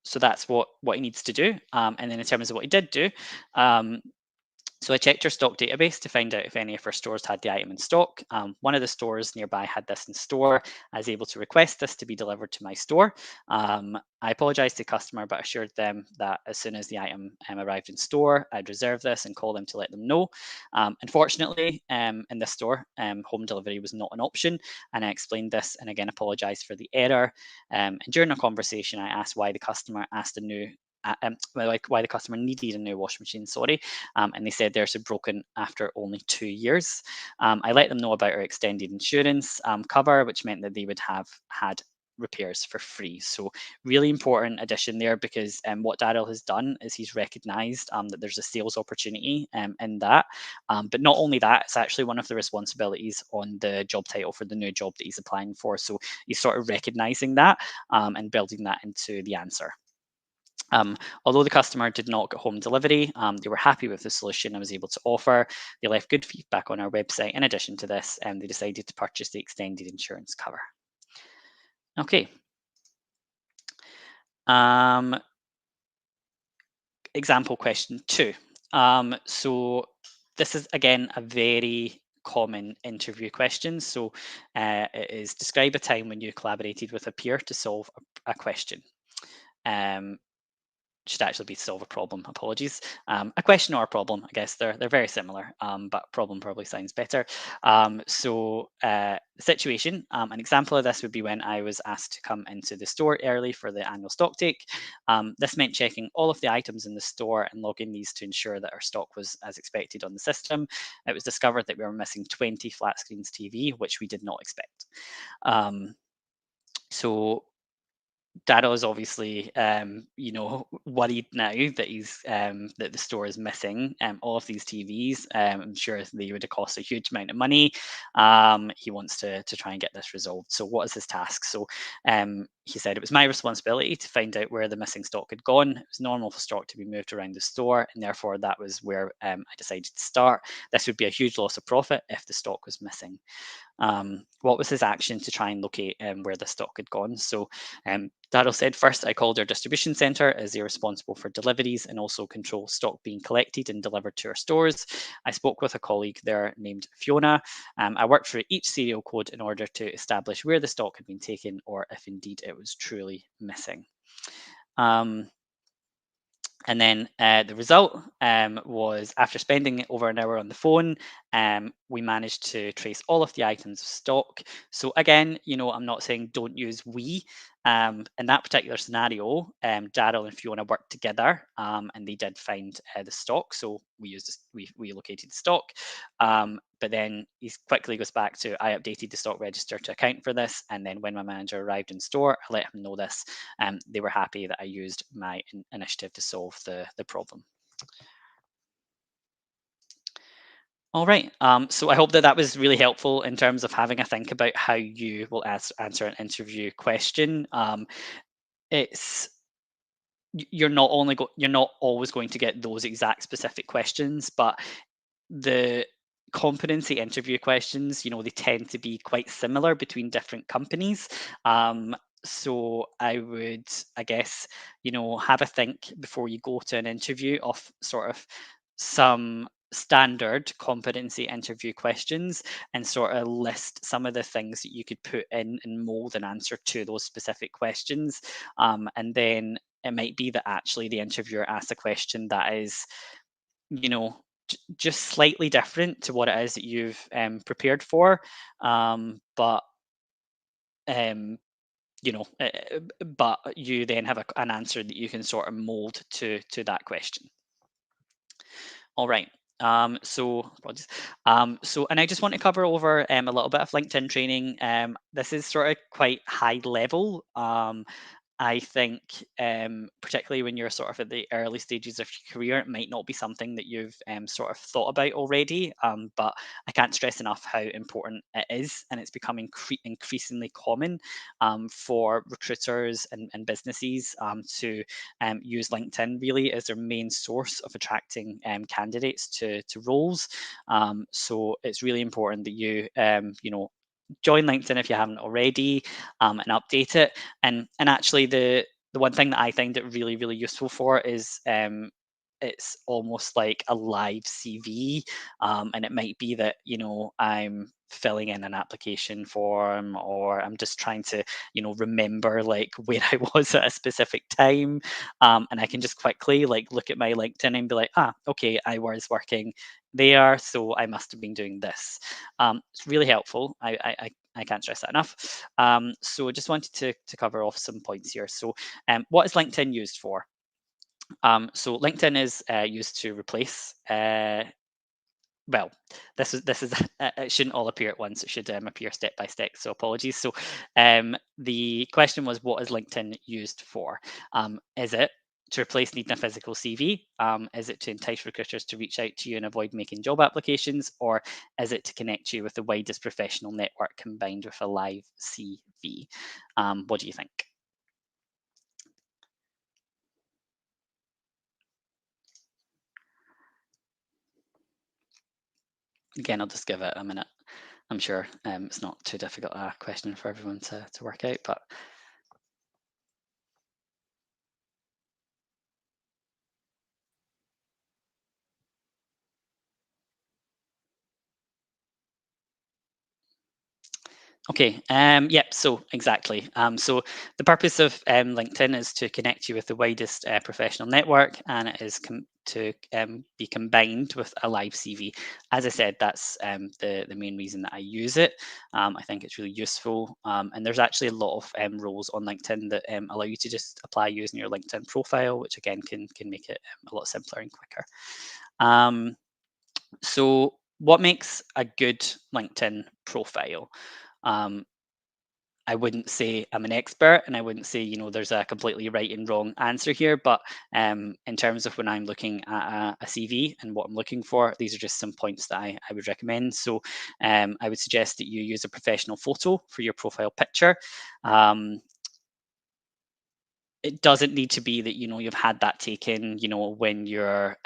so that's what he needs to do. And then in terms of what he did do, so I checked our stock database to find out if any of our stores had the item in stock. One of the stores nearby had this in store. I was able to request this to be delivered to my store. I apologized to the customer, but assured them that as soon as the item arrived in store, I'd reserve this and call them to let them know. Unfortunately, in this store, home delivery was not an option, and I explained this and again apologized for the error. And during our conversation, I asked why the customer asked a new why the customer needed a new washing machine, sorry, and they said theirs had broken after only 2 years. I let them know about our extended insurance cover, which meant that they would have had repairs for free. So really important addition there, because what Daryl has done is he's recognized that there's a sales opportunity in that. But not only that, it's actually one of the responsibilities on the job title for the new job that he's applying for. So he's sort of recognizing that and building that into the answer. Although the customer did not get home delivery, they were happy with the solution I was able to offer. They left good feedback on our website. In addition to this, they decided to purchase the extended insurance cover. Okay. Example question 2. So this is again a very common interview question. So it is describe a time when you collaborated with a peer to solve a question. Should actually be solve a problem. Apologies. A question or a problem. I guess they're very similar, but problem probably sounds better. The situation. An example of this would be when I was asked to come into the store early for the annual stock take. This meant checking all of the items in the store and logging these to ensure that our stock was as expected on the system. It was discovered that we were missing 20 flat screens TV, which we did not expect. So Daryl is obviously, worried now that that the store is missing all of these TVs. I'm sure they would have cost a huge amount of money. He wants to try and get this resolved. So, what is his task? So, he said it was my responsibility to find out where the missing stock had gone. It was normal for stock to be moved around the store, and therefore that was where I decided to start. This would be a huge loss of profit if the stock was missing. What was his action to try and locate where the stock had gone? So Daryl said, first, I called our distribution centre as they're responsible for deliveries and also control stock being collected and delivered to our stores. I spoke with a colleague there named Fiona. I worked through each serial code in order to establish where the stock had been taken or if indeed it was truly missing. And then the result was, after spending over an hour on the phone, we managed to trace all of the items of stock. So again, I'm not saying don't use we. In that particular scenario, Daryl and Fiona worked together, and they did find the stock. So we located the stock. But then he quickly goes back to, I updated the stock register to account for this. And then when my manager arrived in store, I let him know this. They were happy that I used my initiative to solve the problem. All right. So I hope that that was really helpful in terms of having a think about how you will answer an interview question. It's you're not always going to get those exact specific questions, but the competency interview questions, they tend to be quite similar between different companies. So I would, I guess, have a think before you go to an interview of sort of some standard competency interview questions and sort of list some of the things that you could put in and mold an answer to those specific questions. And then it might be that actually the interviewer asks a question that is, just slightly different to what it is that you've prepared for. But but you then have an answer that you can sort of mold to that question. All right. Apologies. And I just want to cover over a little bit of LinkedIn training. This is sort of quite high level. I think, particularly when you're sort of at the early stages of your career, it might not be something that you've sort of thought about already. But I can't stress enough how important it is, and it's becoming increasingly common for recruiters and businesses to use LinkedIn really as their main source of attracting candidates to roles. So it's really important that you join LinkedIn if you haven't already, and update it. And actually, the the one thing that I find it really, really useful for is it's almost like a live CV. And it might be that, I'm filling in an application form, or I'm just trying to, remember like where I was at a specific time. And I can just quickly like look at my LinkedIn and be like, okay, I was working there, so I must have been doing this. It's really helpful. I can't stress that enough. So just wanted to cover off some points here. So what is LinkedIn used for? So LinkedIn is used to replace. Well, this is it shouldn't all appear at once. It should appear step by step. So apologies. So the question was, what is LinkedIn used for? Is it to replace needing a physical CV? Is it to entice recruiters to reach out to you and avoid making job applications? Or is it to connect you with the widest professional network combined with a live CV? What do you think? Again, I'll just give it a minute. I'm sure it's not too difficult a question for everyone to work out, but okay. Yep. So exactly. So the purpose of LinkedIn is to connect you with the widest professional network, and it is to be combined with a live CV. As I said, that's the main reason that I use it. I think it's really useful, and there's actually a lot of roles on LinkedIn that allow you to just apply using your LinkedIn profile, which again can make it a lot simpler and quicker. Um, so what makes a good LinkedIn profile? Um, I wouldn't say I'm an expert, and I wouldn't say, there's a completely right and wrong answer here. But in terms of when I'm looking at a CV and what I'm looking for, these are just some points that I would recommend. So I would suggest that you use a professional photo for your profile picture. Um, it doesn't need to be that you've had that taken when you're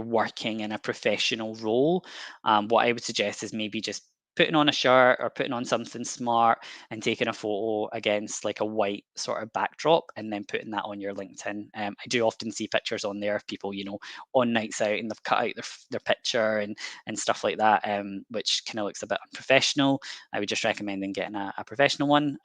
working in a professional role. What I would suggest is maybe just putting on a shirt or putting on something smart and taking a photo against like a white sort of backdrop, and then putting that on your LinkedIn. I do often see pictures on there of people on nights out, and they've cut out their picture and stuff like that, which kind of looks a bit unprofessional. I would just recommend then getting a professional one.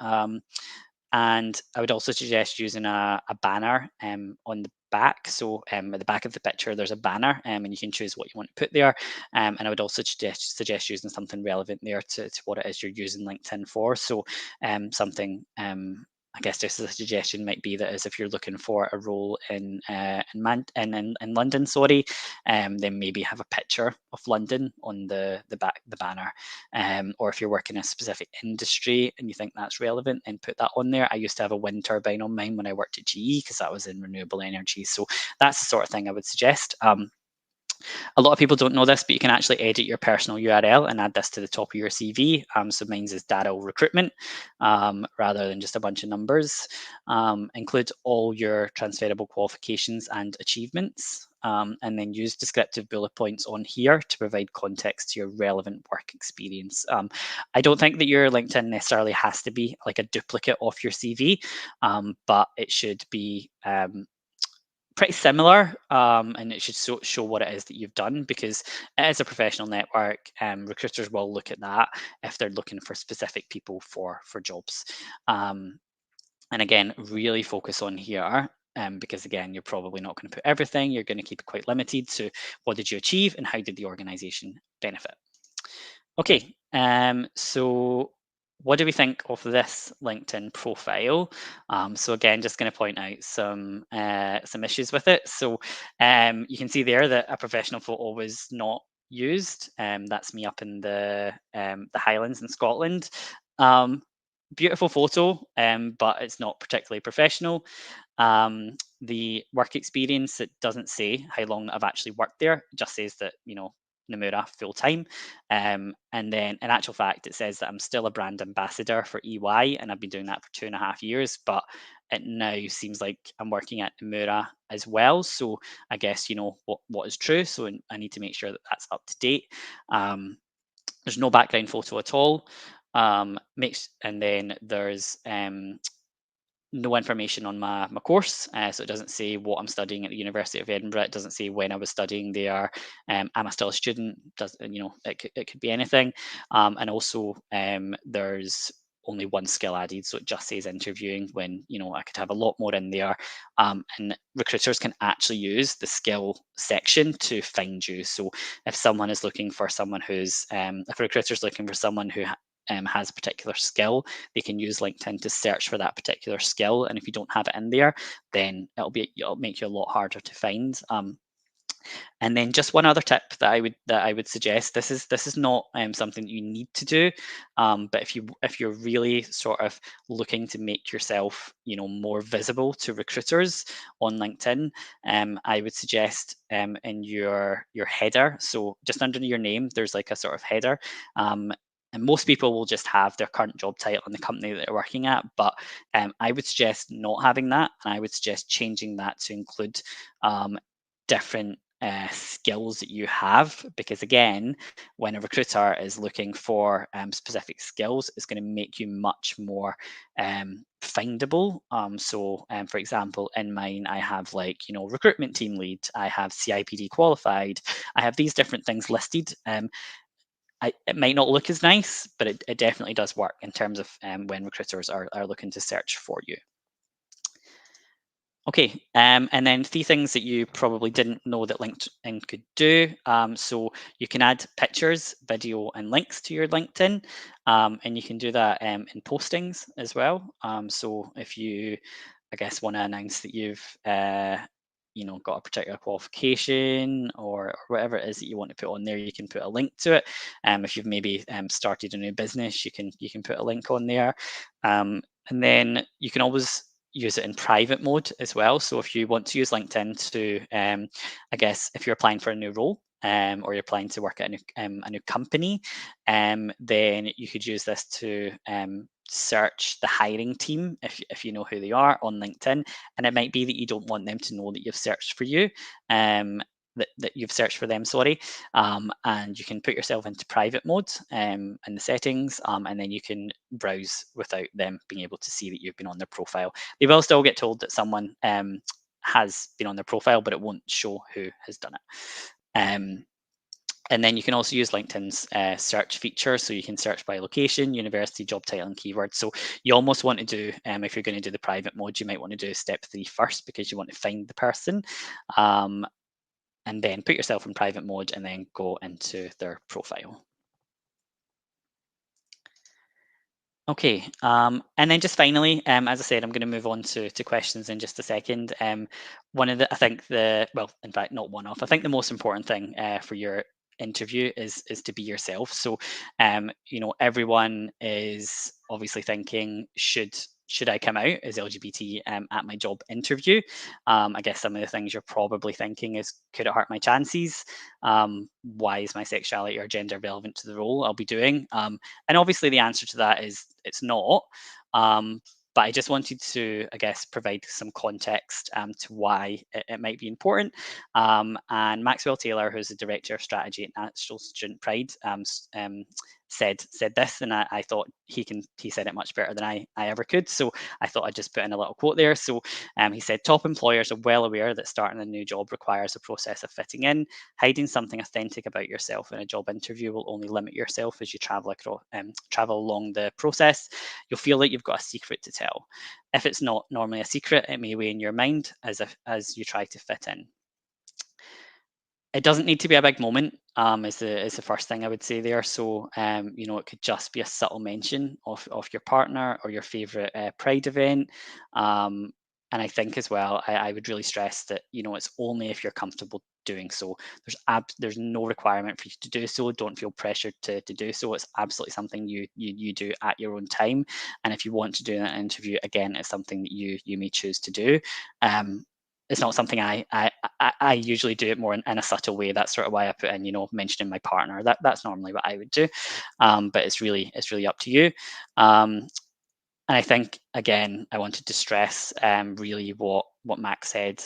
And I would also suggest using a banner on the back. So at the back of the picture, there's a banner, and you can choose what you want to put there. And I would also suggest using something relevant there to what it is you're using LinkedIn for. So something I guess just as a suggestion might be that as if you're looking for a role in London, sorry, then maybe have a picture of London on the back the banner. Or if you're working in a specific industry and you think that's relevant, then put that on there. I used to have a wind turbine on mine when I worked at GE because that was in renewable energy. So that's the sort of thing I would suggest. A lot of people don't know this, but you can actually edit your personal URL and add this to the top of your CV. So mine's is Daryl Recruitment rather than just a bunch of numbers. Include all your transferable qualifications and achievements. And then use descriptive bullet points on here to provide context to your relevant work experience. I don't think that your LinkedIn necessarily has to be like a duplicate of your CV, but it should be pretty similar, and it should show what it is that you've done, because it is a professional network. Recruiters will look at that if they're looking for specific people for jobs. And again, really focus on here. Because again, you're probably not going to put everything. You're going to keep it quite limited to what did you achieve and how did the organization benefit. Okay, so what do we think of this LinkedIn profile? So again, just going to point out some issues with it. So you can see there that a professional photo was not used. That's me up in the Highlands in Scotland. Um, Beautiful photo, but it's not particularly professional. The work experience, it doesn't say how long I've actually worked there. It just says that Nomura full time. And then in actual fact, it says that I'm still a brand ambassador for EY, and I've been doing that for 2.5 years. But it now seems like I'm working at Nomura as well. So I guess what is true. So I need to make sure that that's up to date. There's no background photo at all. And then there's no information on my course, so it doesn't say what I'm studying at the University of Edinburgh. It doesn't say when I was studying there. Am I still a student? Does it could be anything. And also there's only one skill added, so it just says interviewing when I could have a lot more in there. And recruiters can actually use the skill section to find you. So if someone is looking for someone who's if a recruiter is looking for someone who has a particular skill, they can use LinkedIn to search for that particular skill. And if you don't have it in there, then it'll make you a lot harder to find. And then just one other tip that I would suggest. This is not something that you need to do, but if you're really sort of looking to make yourself more visible to recruiters on LinkedIn, I would suggest in your header. So just under your name, there's like a sort of header. And most people will just have their current job title and the company that they're working at, but I would suggest not having that, and I would suggest changing that to include different skills that you have, because again, when a recruiter is looking for specific skills, it's going to make you much more findable. So for example, in mine, I have recruitment team lead, I have CIPD qualified, I have these different things listed. It might not look as nice, but it definitely does work in terms of when recruiters are looking to search for you. Okay, and then three things that you probably didn't know that LinkedIn could do. So you can add pictures, video, and links to your LinkedIn, and you can do that in postings as well. So if you, I guess, want to announce that you've got a particular qualification or whatever it is that you want to put on there, you can put a link to it. If you've maybe started a new business, you can put a link on there, and then you can always use it in private mode as well. So if you want to use LinkedIn to, I guess, if you're applying for a new role, or you're applying to work at a new company, then you could use this to search the hiring team if you know who they are on LinkedIn. And it might be that you don't want them to know that you've searched for you. That you've searched for them, sorry, and you can put yourself into private mode in the settings, and then you can browse without them being able to see that you've been on their profile. They will still get told that someone has been on their profile, but it won't show who has done it. And then you can also use LinkedIn's search feature. So you can search by location, university, job title, and keywords. So you almost want to do, if you're going to do the private mode, you might want to do step 3 first, because you want to find the person. And then put yourself in private mode and then go into their profile. Okay, and then just finally, as I said, I'm going to move on to questions in just a second. One of the, I think well, in fact, not one of, I think the most important thing for your interview is to be yourself. So, everyone is obviously thinking, should I come out as LGBT at my job interview? I guess some of the things you're probably thinking is, could it hurt my chances? Why is my sexuality or gender relevant to the role I'll be doing? And obviously, the answer to that is it's not. But I just wanted to, I guess, provide some context to why it might be important. And Maxwell Taylor, who's the director of strategy at National Student Pride, said this, and I thought he said it much better than I ever could. So I thought I'd just put in a little quote there. So he said, top employers are well aware that starting a new job requires a process of fitting in. Hiding something authentic about yourself in a job interview will only limit yourself as you travel along the process. You'll feel like you've got a secret to tell. If it's not normally a secret, it may weigh in your mind as you try to fit in. It doesn't need to be a big moment, is the first thing I would say there. So it could just be a subtle mention of your partner or your favorite pride event. And I think as well, I would really stress that it's only if you're comfortable doing so. There's no requirement for you to do so. Don't feel pressured to do so. It's absolutely something you do at your own time. And if you want to do an interview, again, it's something that you may choose to do. It's not something I usually do it more in a subtle way. That's sort of why I put in, mentioning my partner. That's normally what I would do. But it's really up to you. And I think, again, I wanted to stress really what Max said.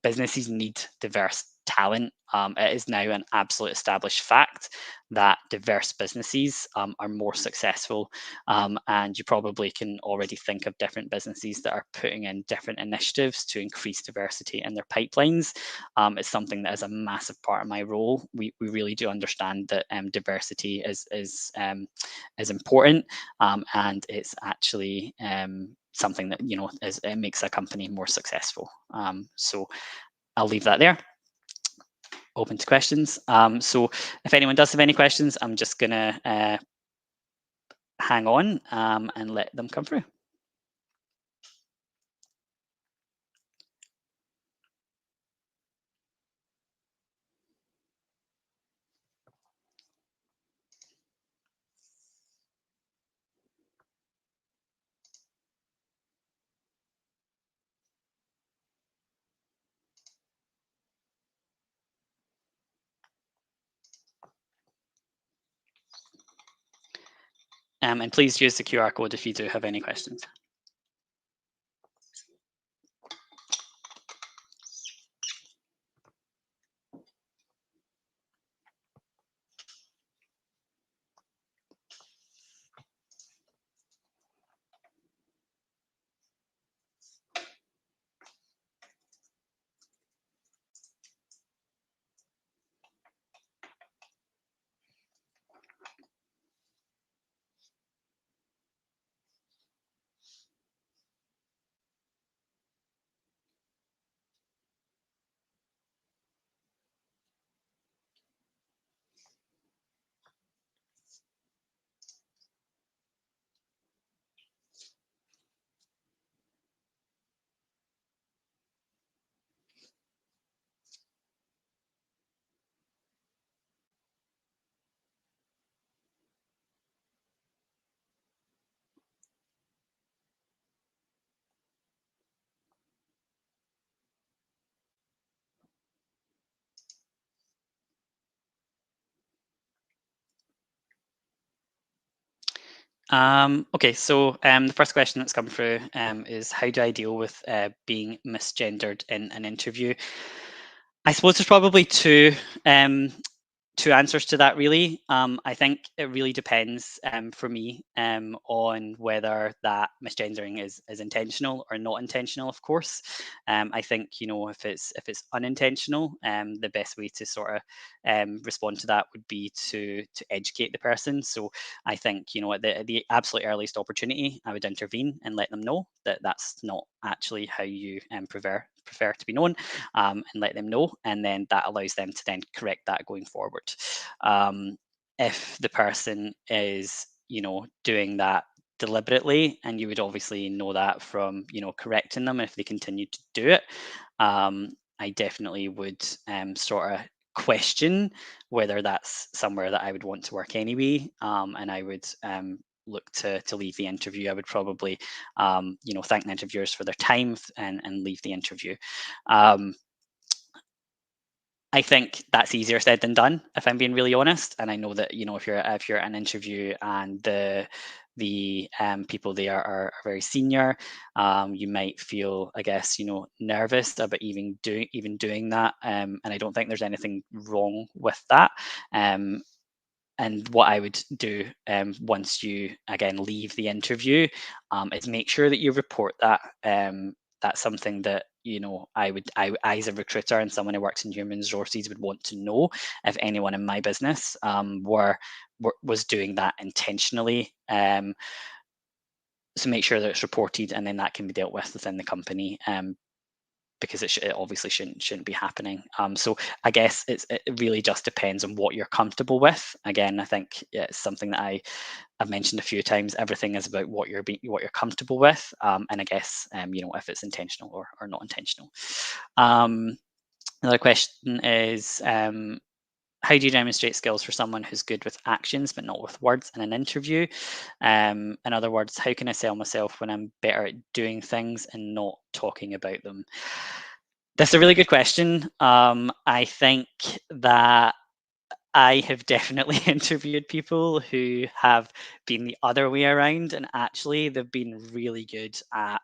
Businesses need diverse talent. It is now an absolute established fact that diverse businesses are more successful. And you probably can already think of different businesses that are putting in different initiatives to increase diversity in their pipelines. It's something that is a massive part of my role. We really do understand that diversity is important, and it's actually something that it makes a company more successful. So I'll leave that there. Open to questions. So if anyone does have any questions, I'm just gonna hang on and let them come through. And please use the QR code if you do have any questions. Okay, so the first question that's come through is how do I deal with being misgendered in an interview? I suppose there's probably two answers to that, really. I think it really depends for me on whether that misgendering is intentional or not intentional. Of course, I think if it's unintentional, the best way to sort of respond to that would be to educate the person. So I think at the absolute earliest opportunity, I would intervene and let them know that that's not actually how you prefer to be known, and let them know, and then that allows them to then correct that going forward. Um, if the person is, doing that deliberately, and you would obviously know that from, correcting them if they continue to do it, I definitely would sort of question whether that's somewhere that I would want to work anyway, and I would look to leave the interview. I would probably, thank the interviewers for their time and leave the interview. Um, I think that's easier said than done, if I'm being really honest. And I know that if you're at an interview and the people there are very senior, you might feel, I guess, nervous about even doing that. And I don't think there's anything wrong with that. And what I would do once you again leave the interview is make sure that you report that. That's something that I as a recruiter and someone who works in human resources would want to know if anyone in my business was doing that intentionally. So make sure that it's reported, and then that can be dealt with within the company. Because it obviously shouldn't be happening. So I guess it really just depends on what you're comfortable with. Again, I think it's something that I've mentioned a few times. Everything is about what you're comfortable with, and I guess if it's intentional or not intentional. Another question is, how do you demonstrate skills for someone who's good with actions but not with words in an interview? In other words, how can I sell myself when I'm better at doing things and not talking about them? That's a really good question. I think that I have definitely interviewed people who have been the other way around, and actually they've been really good at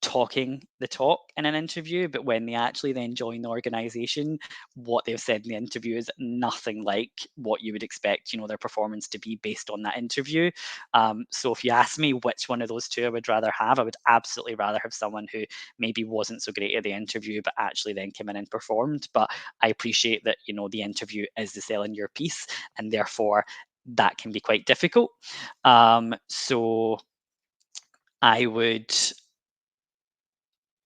talking the talk in an interview, but when they actually then join the organization, what they've said in the interview is nothing like what you would expect, their performance to be based on that interview. So if you ask me which one of those two I would rather have, I would absolutely rather have someone who maybe wasn't so great at the interview, but actually then came in and performed. But I appreciate that, the interview is the selling your piece, and therefore that can be quite difficult. So I would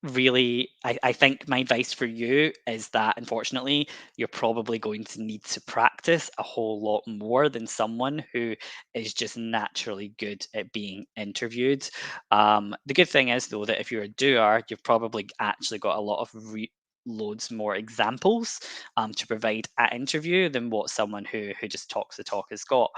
really, I think my advice for you is that unfortunately you're probably going to need to practice a whole lot more than someone who is just naturally good at being interviewed. The good thing is though that if you're a doer, you've probably actually got a lot of loads more examples to provide at interview than what someone who just talks the talk has got.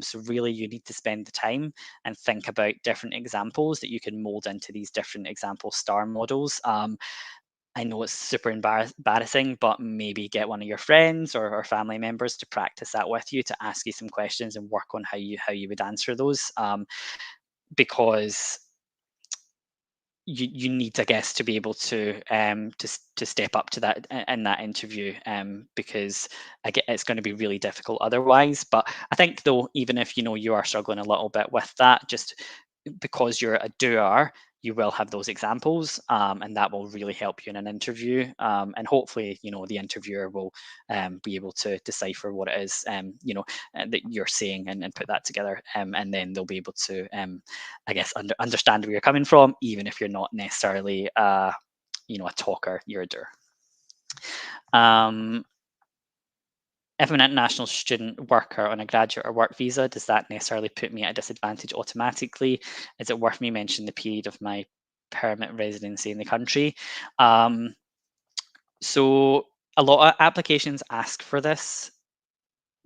So really you need to spend the time and think about different examples that you can mold into these different example star models. I know it's super embarrassing, but maybe get one of your friends or family members to practice that with you, to ask you some questions and work on how you would answer those, because you need, I guess, to be able to step up to that in that interview, because it's going to be really difficult otherwise. But I think though, even if you are struggling a little bit with that, just because you're a doer, you will have those examples, and that will really help you in an interview. And hopefully, the interviewer will be able to decipher what it is, that you're saying, and put that together, and then they'll be able to, I guess, understand where you're coming from, even if you're not necessarily, a talker, you're a doer. If I'm an international student worker on a graduate or work visa, does that necessarily put me at a disadvantage automatically? Is it worth me mentioning the period of my permanent residency in the country? So a lot of applications ask for this.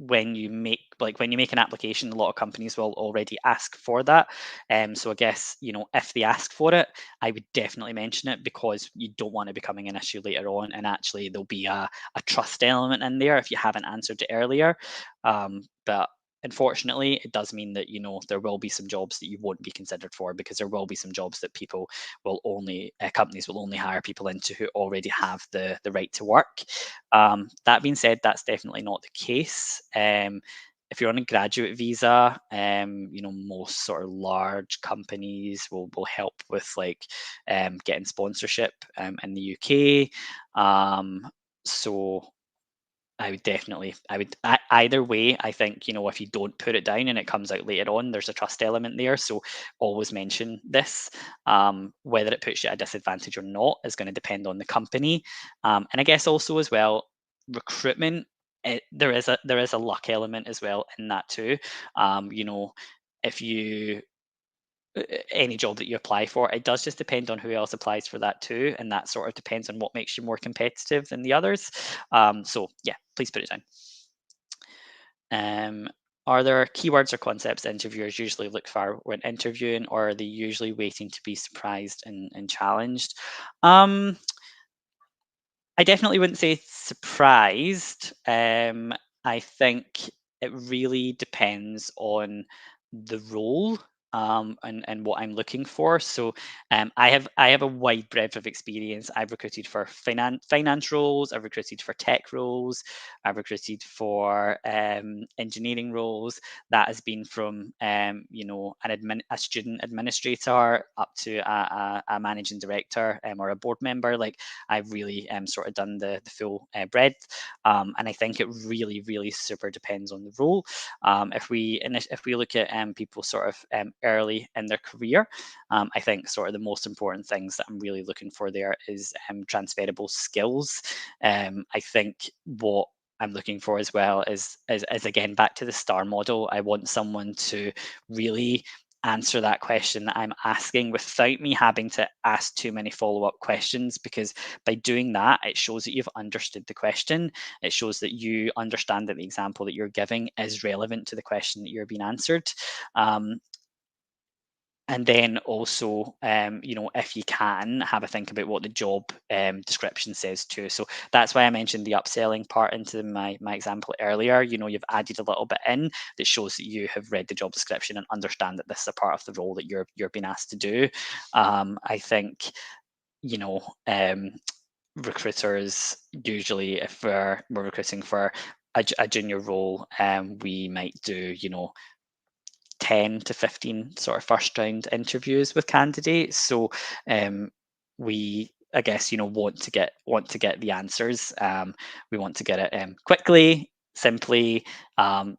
When you make an application, a lot of companies will already ask for that. So I guess, if they ask for it, I would definitely mention it, because you don't want it becoming an issue later on, and actually there'll be a trust element in there if you haven't answered it earlier. But unfortunately, it does mean that there will be some jobs that you won't be considered for, because there will be some jobs that companies will only hire people into who already have the right to work. That being said, that's definitely not the case. If you're on a graduate visa, most sort of large companies will help with getting sponsorship in the UK. So either way, I think, if you don't put it down and it comes out later on, there's a trust element there. So always mention this. Whether it puts you at a disadvantage or not is going to depend on the company. And I guess also as well, recruitment, there is a luck element as well in that too. If you any job that you apply for, it does just depend on who else applies for that too, and that sort of depends on what makes you more competitive than the others. So yeah, please put it down. Are there keywords or concepts interviewers usually look for when interviewing, or are they usually waiting to be surprised and challenged? I definitely wouldn't say surprised. I think it really depends on the role, and what I'm looking for. So I have a wide breadth of experience. I've recruited for finance roles. I've recruited for tech roles. I've recruited for engineering roles. That has been from a student administrator up to a managing director, or a board member. Like, I've really sort of done the full breadth, and I think it really, really super depends on the role. If we look at people sort of early in their career, I think sort of the most important things that I'm really looking for there is transferable skills. I think what I'm looking for as well is again back to the star model. I want someone to really answer that question that I'm asking without me having to ask too many follow-up questions, because by doing that, it shows that you've understood the question. It shows that you understand that the example that you're giving is relevant to the question that you're being answered. And then also, if you can, have a think about what the job description says too. So that's why I mentioned the upselling part into my example earlier. You've added a little bit in that shows that you have read the job description and understand that this is a part of the role that you're being asked to do. I think, recruiters usually, if we're recruiting for a junior role, we might do 10 to 15 sort of first round interviews with candidates. So we, I guess, want to get the answers. We want to get it quickly, simply. So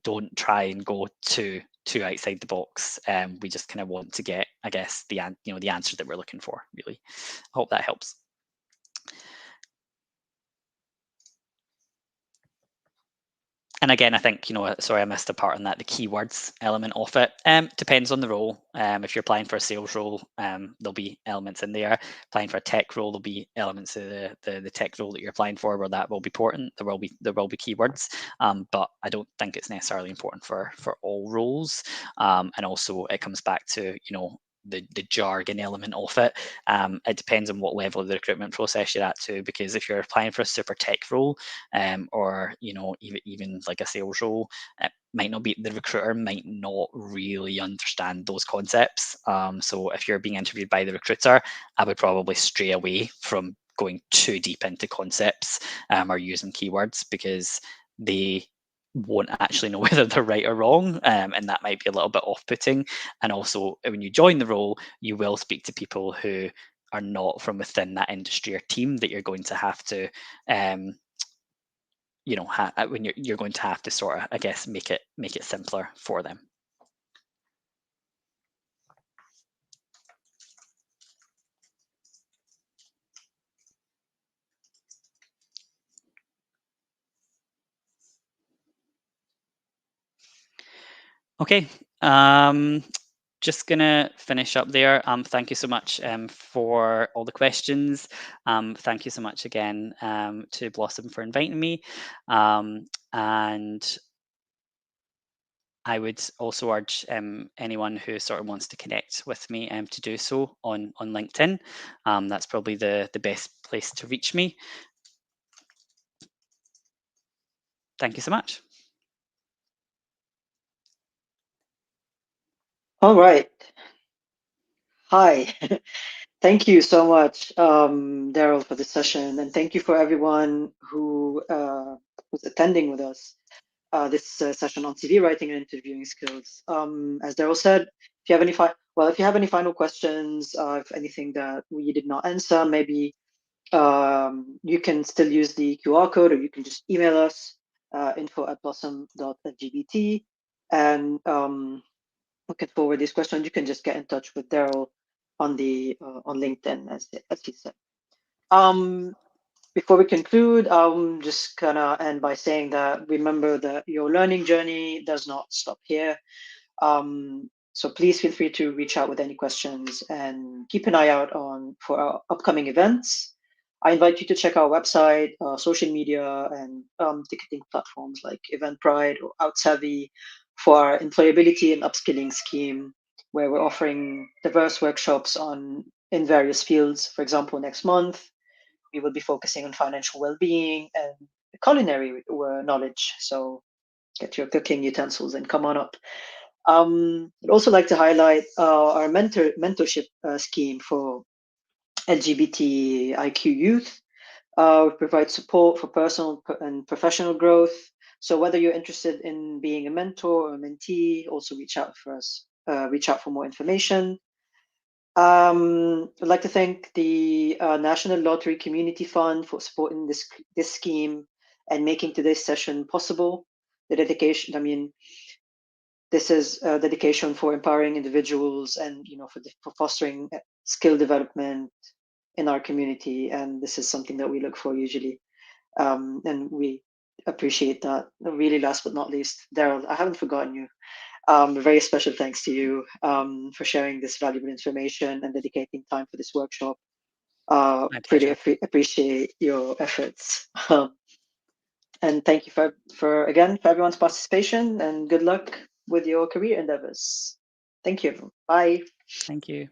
don't try and go too outside the box. We just kind of want to get, I guess, the answer that we're looking for. Really, I hope that helps. And again, I think, sorry, I missed a part on that. The keywords element of it depends on the role. If you're applying for a sales role, there'll be elements in there. Applying for a tech role, there'll be elements of the tech role that you're applying for where that will be important. There will be keywords, but I don't think it's necessarily important for all roles. And also, it comes back to the jargon element of it. It depends on what level of the recruitment process you're at too, because if you're applying for a super tech role, or even like a sales role, it might not be, the recruiter might not really understand those concepts. So if you're being interviewed by the recruiter, I would probably stray away from going too deep into concepts or using keywords, because they won't actually know whether they're right or wrong, and that might be a little bit off-putting. And also, when you join the role, you will speak to people who are not from within that industry or team that you're going to have to when you're going to have to sort of, I guess, make it simpler for them. Okay, just gonna finish up there. Thank you so much for all the questions. Thank you so much again to Blossom for inviting me, and I would also urge anyone who sort of wants to connect with me to do so on LinkedIn. That's probably the best place to reach me. Thank you so much. All right. Hi. Thank you so much, Daryl, for the session, and thank you for everyone who was attending with us this session on CV writing and interviewing skills. As Daryl said, if you have any final questions, if anything that we did not answer, maybe you can still use the QR code, or you can just email us info@blossom.lgbt, and we can forward these questions. You can just get in touch with Daryl on LinkedIn, as he said. Before we conclude, I'm just gonna end by saying that remember that your learning journey does not stop here. So please feel free to reach out with any questions, and keep an eye out for our upcoming events. I invite you to check our website, social media, and ticketing platforms like Eventbrite or OutSavvy for our employability and upskilling scheme, where we're offering diverse workshops in various fields. For example, next month we will be focusing on financial well-being and culinary knowledge. So get your cooking utensils and come on up. I'd also like to highlight our mentorship scheme for LGBTIQ youth. We provide support for personal and professional growth. So whether you're interested in being a mentor or a mentee, also reach out for us. Reach out for more information. I'd like to thank the National Lottery Community Fund for supporting this scheme and making today's session possible. The dedication, I mean, this is a dedication for empowering individuals, and for fostering skill development in our community. And this is something that we look for usually, and we appreciate that. Really, last but not least, Daryl, I haven't forgotten you. A very special thanks to you for sharing this valuable information and dedicating time for this workshop. My Really pleasure. appreciate your efforts. And thank you for everyone's participation, and good luck with your career endeavors. Thank you. Bye. Thank you.